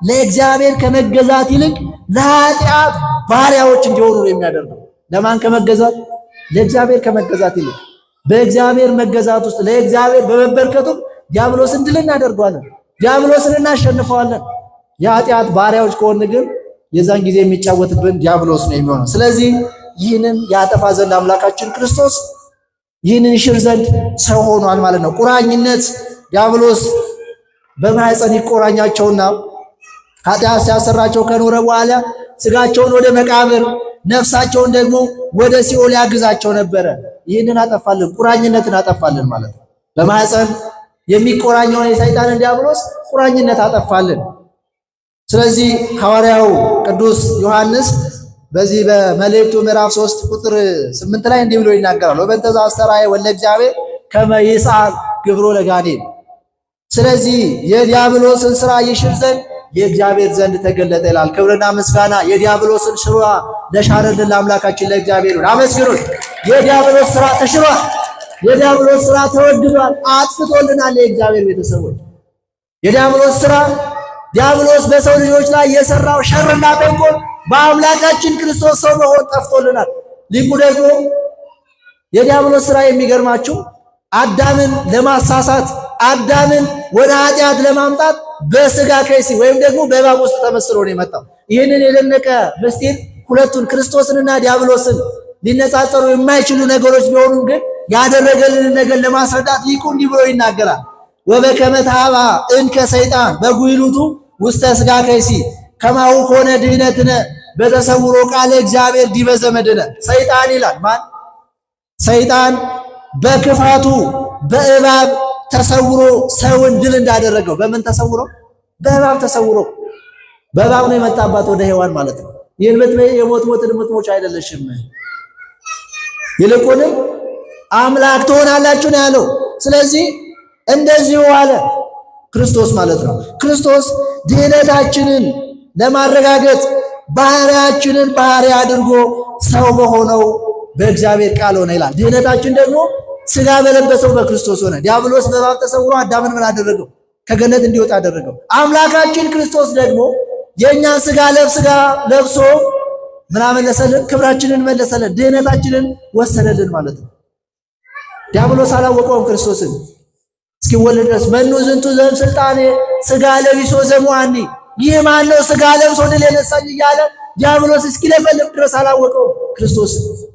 ለእግዚአብሔር ከመገዛት ይልቅ ለኃጢአት ባሪያዎች እንዲሆኑ ነው የሚያደርገው። ለማን ከመገዛት? ለእግዚአብሔር ከመገዛት ይልቅ በእግዚአብሔር መገዛት ውስጥ ለእግዚአብሔር በመበርከቱ ዲያብሎስን ድል እናደርገዋለን፣ ዲያብሎስን እናሸንፈዋለን። የኃጢአት ባሪያዎች ከሆን ግን የዛን ጊዜ የሚጫወትብን ዲያብሎስ ነው የሚሆነው። ስለዚህ ይህንን ያጠፋ ዘንድ አምላካችን ክርስቶስ ይህንን ይሽር ዘንድ ሰው ሆኗል ማለት ነው። ቁራኝነት ዲያብሎስ በማኅፀን ይቆራኛቸውና ኃጢአት ሲያሰራቸው ከኖረ በኋላ ስጋቸውን ወደ መቃብር ነፍሳቸውን ደግሞ ወደ ሲኦል ያግዛቸው ነበረ። ይህንን አጠፋልን፣ ቁራኝነትን አጠፋልን ማለት ነው። በማኅፀን የሚቆራኘውን የሰይጣንን ዲያብሎስ ቁራኝነት አጠፋልን። ስለዚህ ሐዋርያው ቅዱስ ዮሐንስ በዚህ በመልእክቱ ምዕራፍ 3 ቁጥር 8 ላይ እንዲህ ብሎ ይናገራል። ወበእንተ ዘአስተርአየ ወልደ እግዚአብሔር ከመ ይስዓር ግብሮ ለጋኔን። ስለዚህ የዲያብሎስን ስራ ይሽር ዘንድ የእግዚአብሔር ዘንድ ተገለጠ ይላል። ክብርና ምስጋና የዲያብሎስን ስራ ለሻረልን ለአምላካችን ለእግዚአብሔር ይሁን። አመስግኑት። የዲያብሎስ ስራ ተሽሯል። የዲያብሎስ ስራ ተወግዷል፣ አጥፍቶልናል። የእግዚአብሔር ቤተሰቦች የዲያብሎስ ስራ ዲያብሎስ በሰው ልጆች ላይ የሰራው ሸርና ተንኮል በአምላካችን ክርስቶስ ሰው መሆን ጠፍቶልናል። ሊቁ ደግሞ የዲያብሎስ ስራ የሚገርማችሁ አዳምን ለማሳሳት አዳምን ወደ ኃጢአት ለማምጣት በስጋ ከይሲ ወይም ደግሞ በእባብ ውስጥ ተመስሎ ነው የመጣው። ይህንን የደነቀ ምስጢር ሁለቱን ክርስቶስንና ዲያብሎስን ሊነጻጸሩ የማይችሉ ነገሮች ቢሆኑም ግን ያደረገልንን ነገር ለማስረዳት ሊቁ እንዲህ ብሎ ይናገራል። ወበከመ ተኀባ እንከ ሰይጣን በጉይሉቱ ውስተ ስጋ ከይሲ ከማሁ ኮነ ድኅነትነ በተሰውሮ ቃለ እግዚአብሔር ዲበ ዘመድነ። ሰይጣን ይላል ማን? ሰይጣን በክፋቱ በእባብ ተሰውሮ ሰውን ድል እንዳደረገው። በምን ተሰውሮ? በእባብ ተሰውሮ። በእባብ ነው የመጣባት ወደ ሔዋን ማለት ነው። ይህን ብትበይ የሞትን የምትሞች አይደለሽም፣ ይልቁንም አምላክ ትሆናላችሁ ነው ያለው። ስለዚህ እንደዚሁ አለ ክርስቶስ ማለት ነው። ክርስቶስ ድኅነታችንን ለማረጋገጥ ባህሪያችንን ባህሪ አድርጎ ሰው በሆነው በእግዚአብሔር ቃል ሆነ ይላል። ድኅነታችን ደግሞ ስጋ በለበሰው በክርስቶስ ሆነ። ዲያብሎስ በእባብ ተሰውሮ አዳምን ምን አደረገው? ከገነት እንዲወጣ አደረገው። አምላካችን ክርስቶስ ደግሞ የእኛን ስጋ ለብሶ ምን አመለሰልን? ክብራችንን መለሰልን፣ ድኅነታችንን ወሰደልን ማለት ነው። ዲያብሎስ አላወቀውም ክርስቶስን እስኪወለድ ድረስ። መኑ ዝንቱ ዘእምሥልጣኔ ስጋ ለቢሶ ዘሙአኒ፣ ይህ ማነው ስጋ ለብሶ ድል የነሳኝ እያለ ዲያብሎስ እስኪለፈልፍ ድረስ አላወቀውም ክርስቶስ።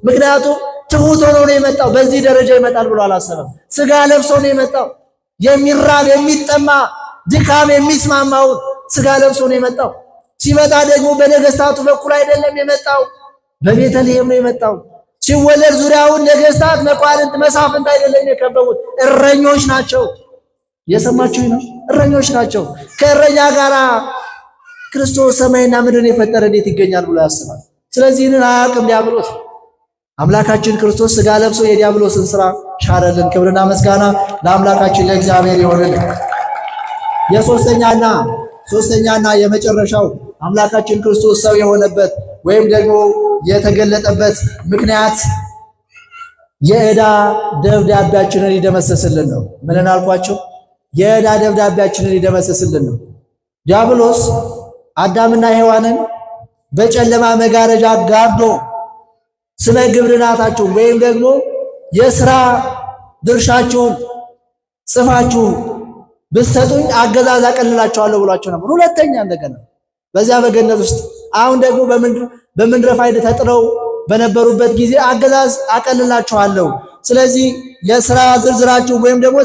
ምክንያቱም ትሑት ሆኖ ነው የመጣው። በዚህ ደረጃ ይመጣል ብሎ አላሰበም። ስጋ ለብሶ ነው የመጣው። የሚራብ የሚጠማ ድካም የሚስማማውን ስጋ ለብሶ ነው የመጣው። ሲመጣ ደግሞ በነገስታቱ በኩል አይደለም የመጣው፣ በቤተልሔም ነው የመጣው። ሲወለድ ዙሪያውን ነገስታት፣ መኳንንት፣ መሳፍንት አይደለም የከበቡት፣ እረኞች ናቸው። የሰማችሁ ነው፣ እረኞች ናቸው። ከእረኛ ጋር ክርስቶስ ሰማይና ምድርን የፈጠረ እንዴት ይገኛል ብሎ ያስባል? ስለዚህ ይህንን አያውቅም ዲያብሎስ። አምላካችን ክርስቶስ ስጋ ለብሶ የዲያብሎስን ስራ ሻረልን። ክብርና ምስጋና ለአምላካችን ለእግዚአብሔር ይሆንልን። ሶስተኛና የመጨረሻው አምላካችን ክርስቶስ ሰው የሆነበት ወይም ደግሞ የተገለጠበት ምክንያት የዕዳ ደብዳቤያችንን ይደመስስልን ነው። ምንን አልኳቸው? የዕዳ ደብዳቤያችንን ይደመስስልን ነው። ዲያብሎስ አዳምና ሔዋንን በጨለማ መጋረጃ ጋርዶ ስመ ግብርናታችሁን ወይም ደግሞ የሥራ ድርሻችሁን ጽፋችሁ ብትሰጡኝ አገዛዝ አቀልላችኋለሁ ብሏቸው ነበር። ሁለተኛ እንደገና በዚያ በገነት ውስጥ አሁን ደግሞ በምድረ ፋይድ ተጥለው በነበሩበት ጊዜ አገዛዝ አቀልላችኋለሁ፣ ስለዚህ የሥራ ዝርዝራችሁን ወይም ደግሞ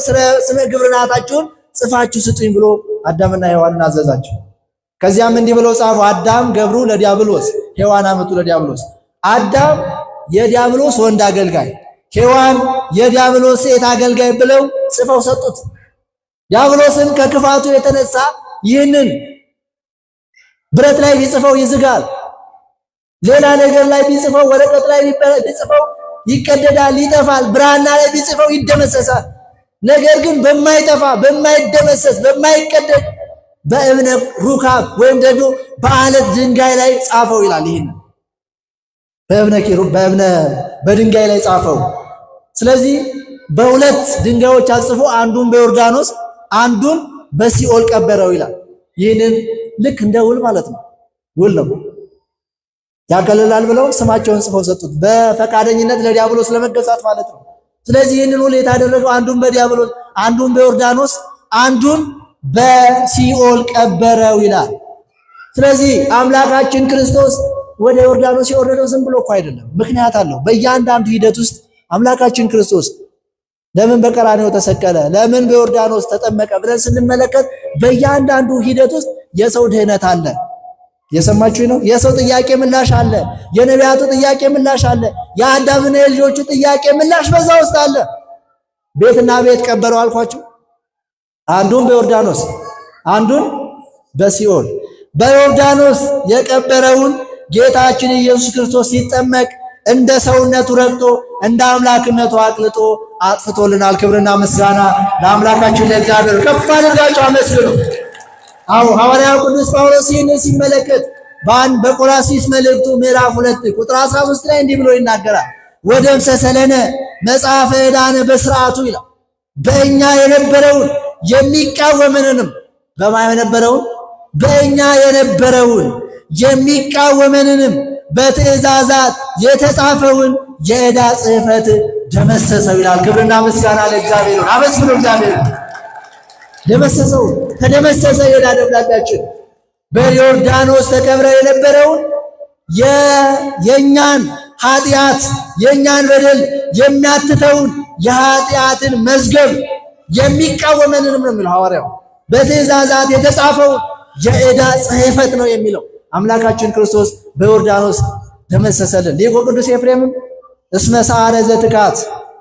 ስመ ግብርናታችሁን ጽፋችሁ ስጡኝ ብሎ አዳምና ሔዋንን አዘዛቸው። ከዚያም እንዲህ ብለው ጻፉ። አዳም ገብሩ ለዲያብሎስ፣ ሔዋን አመጡ ለዲያብሎስ። አዳም የዲያብሎስ ወንድ አገልጋይ፣ ሔዋን የዲያብሎስ ሴት አገልጋይ ብለው ጽፈው ሰጡት። ዲያብሎስን ከክፋቱ የተነሳ ይህንን ብረት ላይ ቢጽፈው ይዝጋል፣ ሌላ ነገር ላይ ቢጽፈው፣ ወረቀት ላይ ቢጽፈው ይቀደዳል፣ ይጠፋል፣ ብራና ላይ ቢጽፈው ይደመሰሳል። ነገር ግን በማይጠፋ በማይደመሰስ በማይቀደድ በእብነ ሩካብ ወይም ደግሞ በአለት ድንጋይ ላይ ጻፈው ይላል። ይህን በድንጋይ ላይ ጻፈው። ስለዚህ በሁለት ድንጋዮች አጽፎ አንዱን በዮርዳኖስ አንዱን በሲኦል ቀበረው ይላል። ይህንን ልክ እንደ ውል ማለት ነው። ውል ነው ያቀልላል ብለው ስማቸውን ጽፈው ሰጡት። በፈቃደኝነት ለዲያብሎስ ለመገዛት ማለት ነው። ስለዚህ ይህንን ውል የታደረገው አንዱን በዲያብሎስ አንዱን በዮርዳኖስ አንዱን በሲኦል ቀበረው ይላል። ስለዚህ አምላካችን ክርስቶስ ወደ ዮርዳኖስ የወረደው ዝም ብሎ እኮ አይደለም፣ ምክንያት አለው። በእያንዳንዱ ሂደት ውስጥ አምላካችን ክርስቶስ ለምን በቀራንዮ ተሰቀለ፣ ለምን በዮርዳኖስ ተጠመቀ ብለን ስንመለከት በእያንዳንዱ ሂደት ውስጥ የሰው ድህነት አለ። የሰማችሁ ነው። የሰው ጥያቄ ምላሽ አለ። የነቢያቱ ጥያቄ ምላሽ አለ። የአዳምና የልጆቹ ጥያቄ ምላሽ በዛ ውስጥ አለ። ቤትና ቤት ቀበረው አልኳችሁ። አንዱን በዮርዳኖስ አንዱን በሲኦል። በዮርዳኖስ የቀበረውን ጌታችን ኢየሱስ ክርስቶስ ሲጠመቅ እንደ ሰውነቱ ረግጦ እንደ አምላክነቱ አቅልጦ አጥፍቶልናል። ክብርና ምስጋና ለአምላካችን ለእግዚአብሔር። ከፍ አድርጋችሁ አመስግኑ። አዎ ሐዋርያው ቅዱስ ጳውሎስ ይህንን ሲመለከት በቆላስይስ መልእክቱ ምዕራፍ 2 ቁጥር 13 ላይ እንዲህ ብሎ ይናገራል። ወደምሰሰለነ መጽሐፈ ዕዳነ በሥርዓቱ ይላል። በእኛ የነበረውን የሚቃወመንንም በእኛ የነበረውን የሚቃወመንንም በትእዛዛት የተጻፈውን የዕዳ ጽሕፈት ደመሰሰው ይላል። ክብርና ምስጋና ለእግዚአብሔር። አመስግኑ እግዚአብሔር። ደመሰሰው፣ ተደመሰሰ የዕዳ ደብዳቤያችን። በዮርዳኖስ ተቀብረ የነበረውን የእኛን ኃጢአት የእኛን በደል የሚያትተውን የኃጢአትን መዝገብ የሚቃወመንንም ነው የሚለው ሐዋርያው። በትእዛዛት የተጻፈውን የዕዳ ጽሕፈት ነው የሚለው። አምላካችን ክርስቶስ በዮርዳኖስ ደመሰሰልን። ሊቁ ቅዱስ ኤፍሬምም እስመ ሰዓረ ዘትካት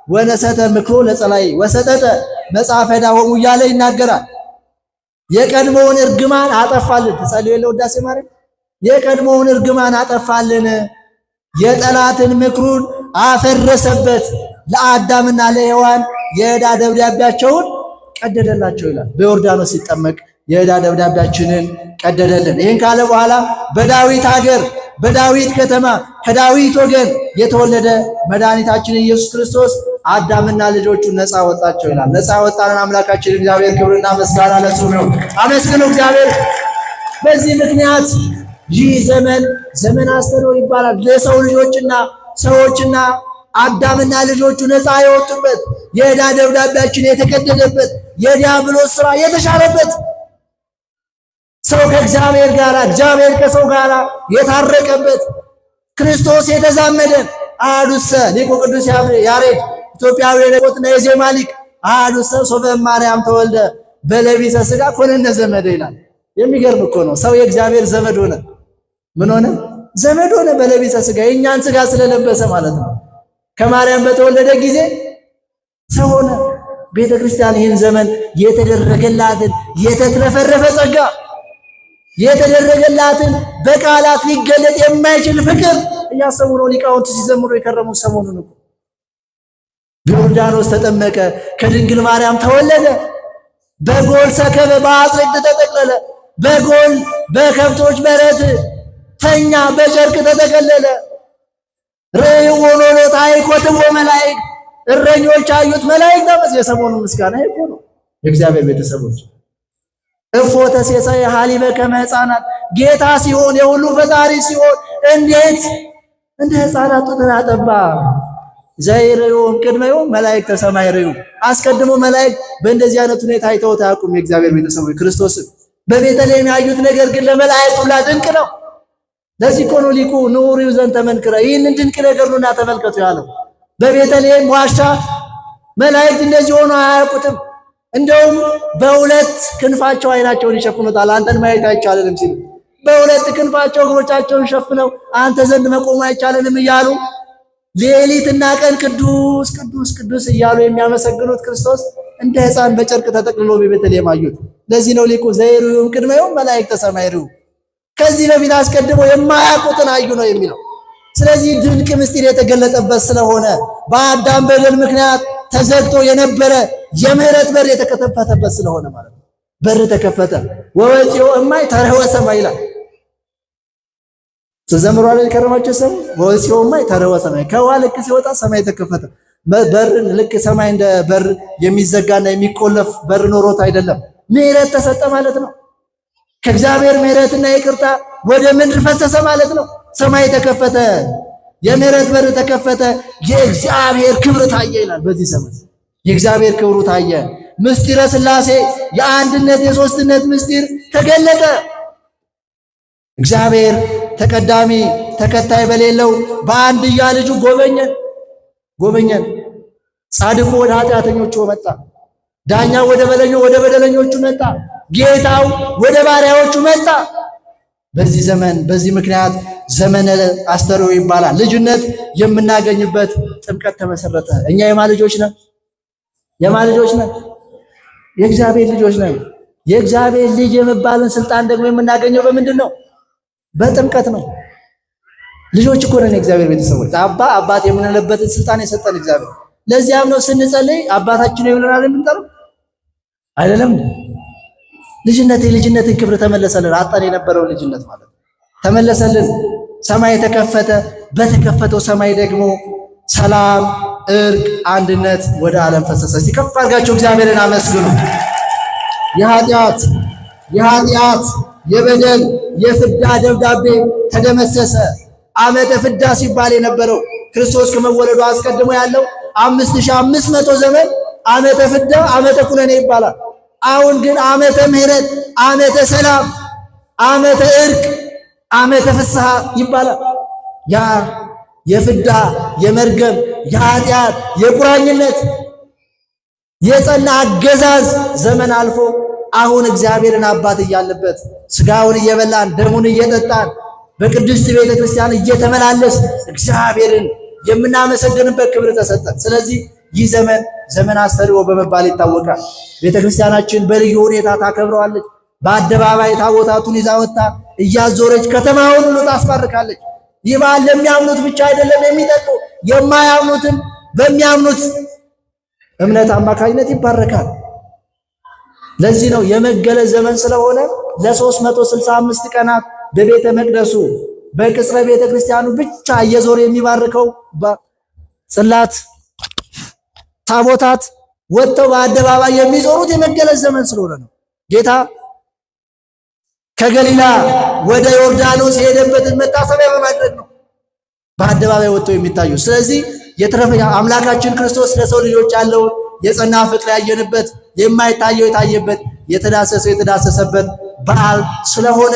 ወነሰተ ምክሮ ለጸላይ ወሰጠጠ መጽሐፈ ዕዳሆሙ እያለ ይናገራል። የቀድሞውን እርግማን አጠፋልን። ተጸልዮ የለ ውዳሴ ማርያም። የቀድሞውን እርግማን አጠፋልን፣ የጠላትን ምክሩን አፈረሰበት፣ ለአዳምና ለሔዋን የዕዳ ደብዳቤያቸውን ቀደደላቸው ይላል። በዮርዳኖስ ሲጠመቅ የዕዳ ደብዳቤያችንን ቀደደልን። ይህን ካለ በኋላ በዳዊት ሀገር በዳዊት ከተማ ከዳዊት ወገን የተወለደ መድኃኒታችን ኢየሱስ ክርስቶስ አዳምና ልጆቹን ነፃ ወጣቸው ይላል። ነፃ ወጣንን አምላካችን እግዚአብሔር። ክብርና ምስጋና ለእሱ ነው። አመስግኑ እግዚአብሔር። በዚህ ምክንያት ይህ ዘመን አስተርእዮ ይባላል። ለሰው ልጆችና ሰዎችና አዳምና ልጆቹ ነፃ የወጡበት የዕዳ ደብዳቤያችን የተቀደደበት የዲያብሎስ ሥራ የተሻረበት ሰው ከእግዚአብሔር ጋር እግዚአብሔር ከሰው ጋር የታረቀበት ክርስቶስ የተዛመደን አሐዱሰ ሊቁ ቅዱስ ያሬድ ኢትዮጵያዊ የነቆትና የዜማ ሊቅ አሐዱሰ ሶበ ማርያም ተወልደ በለቢሰ ሥጋ ኮነነ ዘመደ ይላል። የሚገርም እኮ ነው። ሰው የእግዚአብሔር ዘመድ ሆነ። ምን ሆነ? ዘመድ ሆነ በለቢሰ ሥጋ፣ የእኛን ሥጋ ስለለበሰ ማለት ነው። ከማርያም በተወለደ ጊዜ ሰው ሆነ። ቤተ ክርስቲያን ይህን ዘመን የተደረገላትን የተትረፈረፈ ጸጋ፣ የተደረገላትን በቃላት ሊገለጥ የማይችል ፍቅር እያሰቡ ነው ሊቃውንት ሲዘምሩ የከረሙት። ሰሞኑን እኮ በዮርዳኖስ ተጠመቀ፣ ከድንግል ማርያም ተወለደ፣ በጎል ሰከበ፣ በአጽርቅ ተጠቅለለ፣ በጎል በከብቶች በረት ተኛ፣ በጨርቅ ተጠቀለለ። ርኅዎ ኖሎት አይኮትዎ መላእክት፣ እረኞች አዩት መላእክት አመስ። የሰሞኑ ምስጋና ይሄ እኮ ነው። የእግዚአብሔር ቤተሰቦች እፎ ተሴሰየ ሀሊበ ከመ ሕፃናት፣ ጌታ ሲሆን የሁሉ ፈጣሪ ሲሆን እንዴት እንደ ሕፃናት ጡትን አጠባ። ዘይርዩም ቅድመዮም መላእክተ ሰማይ ርዩ፣ አስቀድሞ መላእክት በእንደዚህ አይነት ሁኔታ አይተውት አያውቁም። የእግዚአብሔር ቤተሰቦች ክርስቶስን በቤተልሔም ያዩት ነገር ግን ለመላእክት ሁላ ድንቅ ነው። ለዚህ እኮ ነው ሊቁ ንዑሪው ዘንተ መንክረ፣ ይህንን ድንቅ ነገር ኑና ተመልከቱ ያለው። በቤተልሔም ዋሻ መላእክት እንደዚህ ሆኖ አያውቁትም። እንደውም በሁለት ክንፋቸው አይናቸውን ይሸፍኑታል፣ አንተን ማየት አይቻልንም ሲሉ፣ በሁለት ክንፋቸው እግሮቻቸውን ሸፍነው አንተ ዘንድ መቆም አይቻልንም እያሉ ሌሊትና ቀን ቅዱስ ቅዱስ ቅዱስ እያሉ የሚያመሰግኑት ክርስቶስ እንደ ሕፃን በጨርቅ ተጠቅልሎ በቤተልሔም አዩት። ለዚህ ነው ሊቁ ዘይርዩም ቅድመዮም መላእክተ ሰማይ ርዩ፣ ከዚህ በፊት አስቀድሞ የማያውቁትን አዩ ነው የሚለው። ስለዚህ ድንቅ ምስጢር የተገለጠበት ስለሆነ በአዳም በደል ምክንያት ተዘግቶ የነበረ የምህረት በር የተከፈተበት ስለሆነ ማለት ነው። በር ተከፈተ። ወወፂኦ እማይ ተርኅወ ሰማይ ይላል። ተዘምሯል የከረማቸው ሰው ወወፂኦ እማይ ተርኅወ ሰማይ፣ ከውሃ ልክ ሲወጣ ሰማይ ተከፈተ። በርን ልክ ሰማይ እንደ በር የሚዘጋና የሚቆለፍ በር ኖሮት አይደለም፣ ምህረት ተሰጠ ማለት ነው። ከእግዚአብሔር ምህረትና ይቅርታ ወደ ምድር ፈሰሰ ማለት ነው። ሰማይ ተከፈተ፣ የምህረት በር ተከፈተ፣ የእግዚአብሔር ክብር ታየ ይላል። በዚህ ዘመን የእግዚአብሔር ክብሩ ታየ። ምስጢረ ሥላሴ የአንድነት የሦስትነት ምስጢር ተገለጠ። እግዚአብሔር ተቀዳሚ ተከታይ በሌለው በአንድያ ልጁ ጎበኘን። ጻድቁ ወደ ኃጢአተኞቹ መጣ፣ ዳኛው ወደ በደለኞቹ መጣ፣ ጌታው ወደ ባሪያዎቹ መጣ። በዚህ ዘመን በዚህ ምክንያት ዘመነ አስተርእዮ ይባላል። ልጅነት የምናገኝበት ጥምቀት ተመሰረተ። እኛ የማን ልጆች ነን? የእግዚአብሔር ልጆች ነን። የእግዚአብሔር ልጅ የመባልን ስልጣን ደግሞ የምናገኘው በምንድን ነው? በጥምቀት ነው። ልጆች እኮ ነን የእግዚአብሔር ቤተሰቦች። አባት የምንለበትን ስልጣን የሰጠን እግዚአብሔር። ለዚያም ነው ስንጸልይ አባታችን ነው ይብለናል የምንጠራው አይደለም። ልጅነትን ክብር ተመለሰልን። አጣን የነበረውን ልጅነት ማለት ተመለሰልን። ሰማይ ተከፈተ። በተከፈተው ሰማይ ደግሞ ሰላም፣ እርቅ፣ አንድነት ወደ ዓለም ፈሰሰ። ሲከፍ አድርጋችሁ እግዚአብሔርን አመስግኑ። የኃጢአት የበደል የፍዳ ደብዳቤ ተደመሰሰ። ዓመተ ፍዳ ሲባል የነበረው ክርስቶስ ከመወለዱ አስቀድሞ ያለው 5500 ዘመን ዓመተ ፍዳ ዓመተ ኩነኔ ይባላል። አሁን ግን ዓመተ ምሕረት፣ ዓመተ ሰላም፣ ዓመተ እርቅ፣ ዓመተ ፍስሐ ይባላል። ያ የፍዳ የመርገም የኃጢአት የቁራኝነት የጸና አገዛዝ ዘመን አልፎ አሁን እግዚአብሔርን አባት እያለበት ስጋውን እየበላን ደሙን እየጠጣን በቅድስት ቤተ ክርስቲያን እየተመላለስ እግዚአብሔርን የምናመሰግንበት ክብር ተሰጠን። ስለዚህ ይህ ዘመን አስተርእዮ በመባል ይታወቃል። ቤተ ክርስቲያናችን በልዩ ሁኔታ ታከብረዋለች። በአደባባይ ታቦታቱን ይዛ ወጥታ እያዞረች ከተማውን ሁሉ ታስባርካለች። ይህ በዓል ለሚያምኑት ብቻ አይደለም የሚጠቅመው፣ የማያምኑትም በሚያምኑት እምነት አማካኝነት ይባረካል። ለዚህ ነው የመገለጽ ዘመን ስለሆነ ለ365 ቀናት በቤተ መቅደሱ በቅጽረ ቤተ ክርስቲያኑ ብቻ እየዞረ የሚባርከው ጽላት ታቦታት ወጥተው በአደባባይ የሚዞሩት የመገለጽ ዘመን ስለሆነ ነው። ጌታ ከገሊላ ወደ ዮርዳኖስ የሄደበትን መታሰቢያ በማድረግ ነው በአደባባይ ወጥተው የሚታዩ። ስለዚህ አምላካችን ክርስቶስ ለሰው ልጆች ያለውን የጸና ፍቅር ያየንበት፣ የማይታየው የታየበት፣ የተዳሰሰው የተዳሰሰበት በዓል ስለሆነ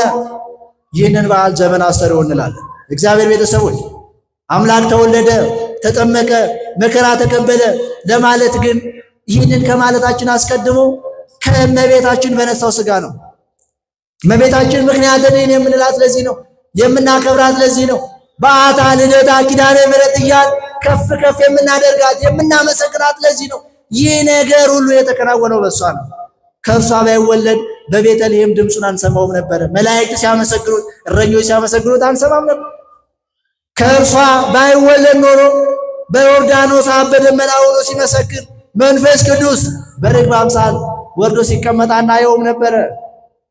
ይህንን በዓል ዘመን አስተርእዮ እንላለን። እግዚአብሔር ቤተሰቦች አምላክ ተወለደ፣ ተጠመቀ፣ መከራ ተቀበለ ለማለት ግን ይህንን ከማለታችን አስቀድሞ ከእመቤታችን በነሳው ሥጋ ነው። እመቤታችን ምክንያተ ድኅነት የምንላት ለዚህ ነው፣ የምናከብራት ለዚህ ነው። በዓታ፣ ልደታ፣ ኪዳነ ምሕረት እያል ከፍ ከፍ የምናደርጋት የምናመሰግናት ለዚህ ነው። ይህ ነገር ሁሉ የተከናወነው በእሷ ነው። ከእርሷ ባይወለድ በቤተልሔም ድምፁን አንሰማውም ነበረ። መላእክት ሲያመሰግኑት፣ እረኞች ሲያመሰግኑት አንሰማም ነበር። ከእርሷ ባይወለድ ኖሮ በዮርዳኖስ አብ በደመና ሆኖ ሲመሰክር መንፈስ ቅዱስ በርግብ አምሳል ወርዶ ሲቀመጥ አናየውም ነበረ።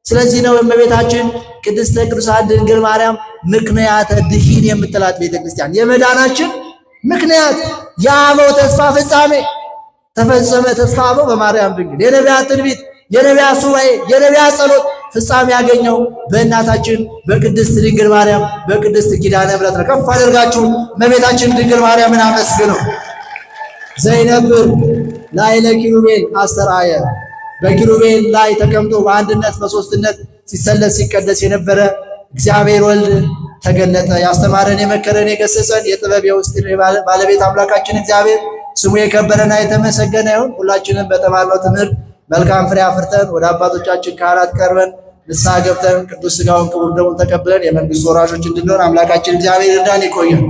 ስለዚህ ነው እመቤታችን ቅድስተ ቅዱሳን ድንግል ማርያም ምክንያተ ድኂን የምትላት ቤተክርስቲያን የመዳናችን ምክንያት፣ የአበው ተስፋ ፍጻሜ ተፈጸመ። ተስፋ አበው በማርያም ድንግል፣ የነቢያት ትንቢት፣ የነቢያት ሱባኤ፣ የነቢያት ጸሎት ፍጻሜ ያገኘው በእናታችን በቅድስት ድንግል ማርያም በቅድስት ኪዳነ ምሕረት ነው። ከፍ አድርጋችሁ እመቤታችን ድንግል ማርያምን አመስግኑ። ዘይነብር ላዕለ ኪሩቤል አስተርአየ፣ በኪሩቤል ላይ ተቀምጦ በአንድነት በሦስትነት ሲሰለስ ሲቀደስ የነበረ እግዚአብሔር ወልድ ተገለጠ። ያስተማረን የመከረን የገሰጸን የጥበብ የውስጥ ባለቤት አምላካችን እግዚአብሔር ስሙ የከበረና የተመሰገነ ይሁን። ሁላችንም በተማርነው ትምህርት መልካም ፍሬ አፍርተን ወደ አባቶቻችን ካህናት ቀርበን ንስሐ ገብተን ቅዱስ ሥጋውን ክቡር ደሙን ተቀብለን የመንግሥቱ ወራሾች እንድንሆን አምላካችን እግዚአብሔር ይርዳን። ይቆየን።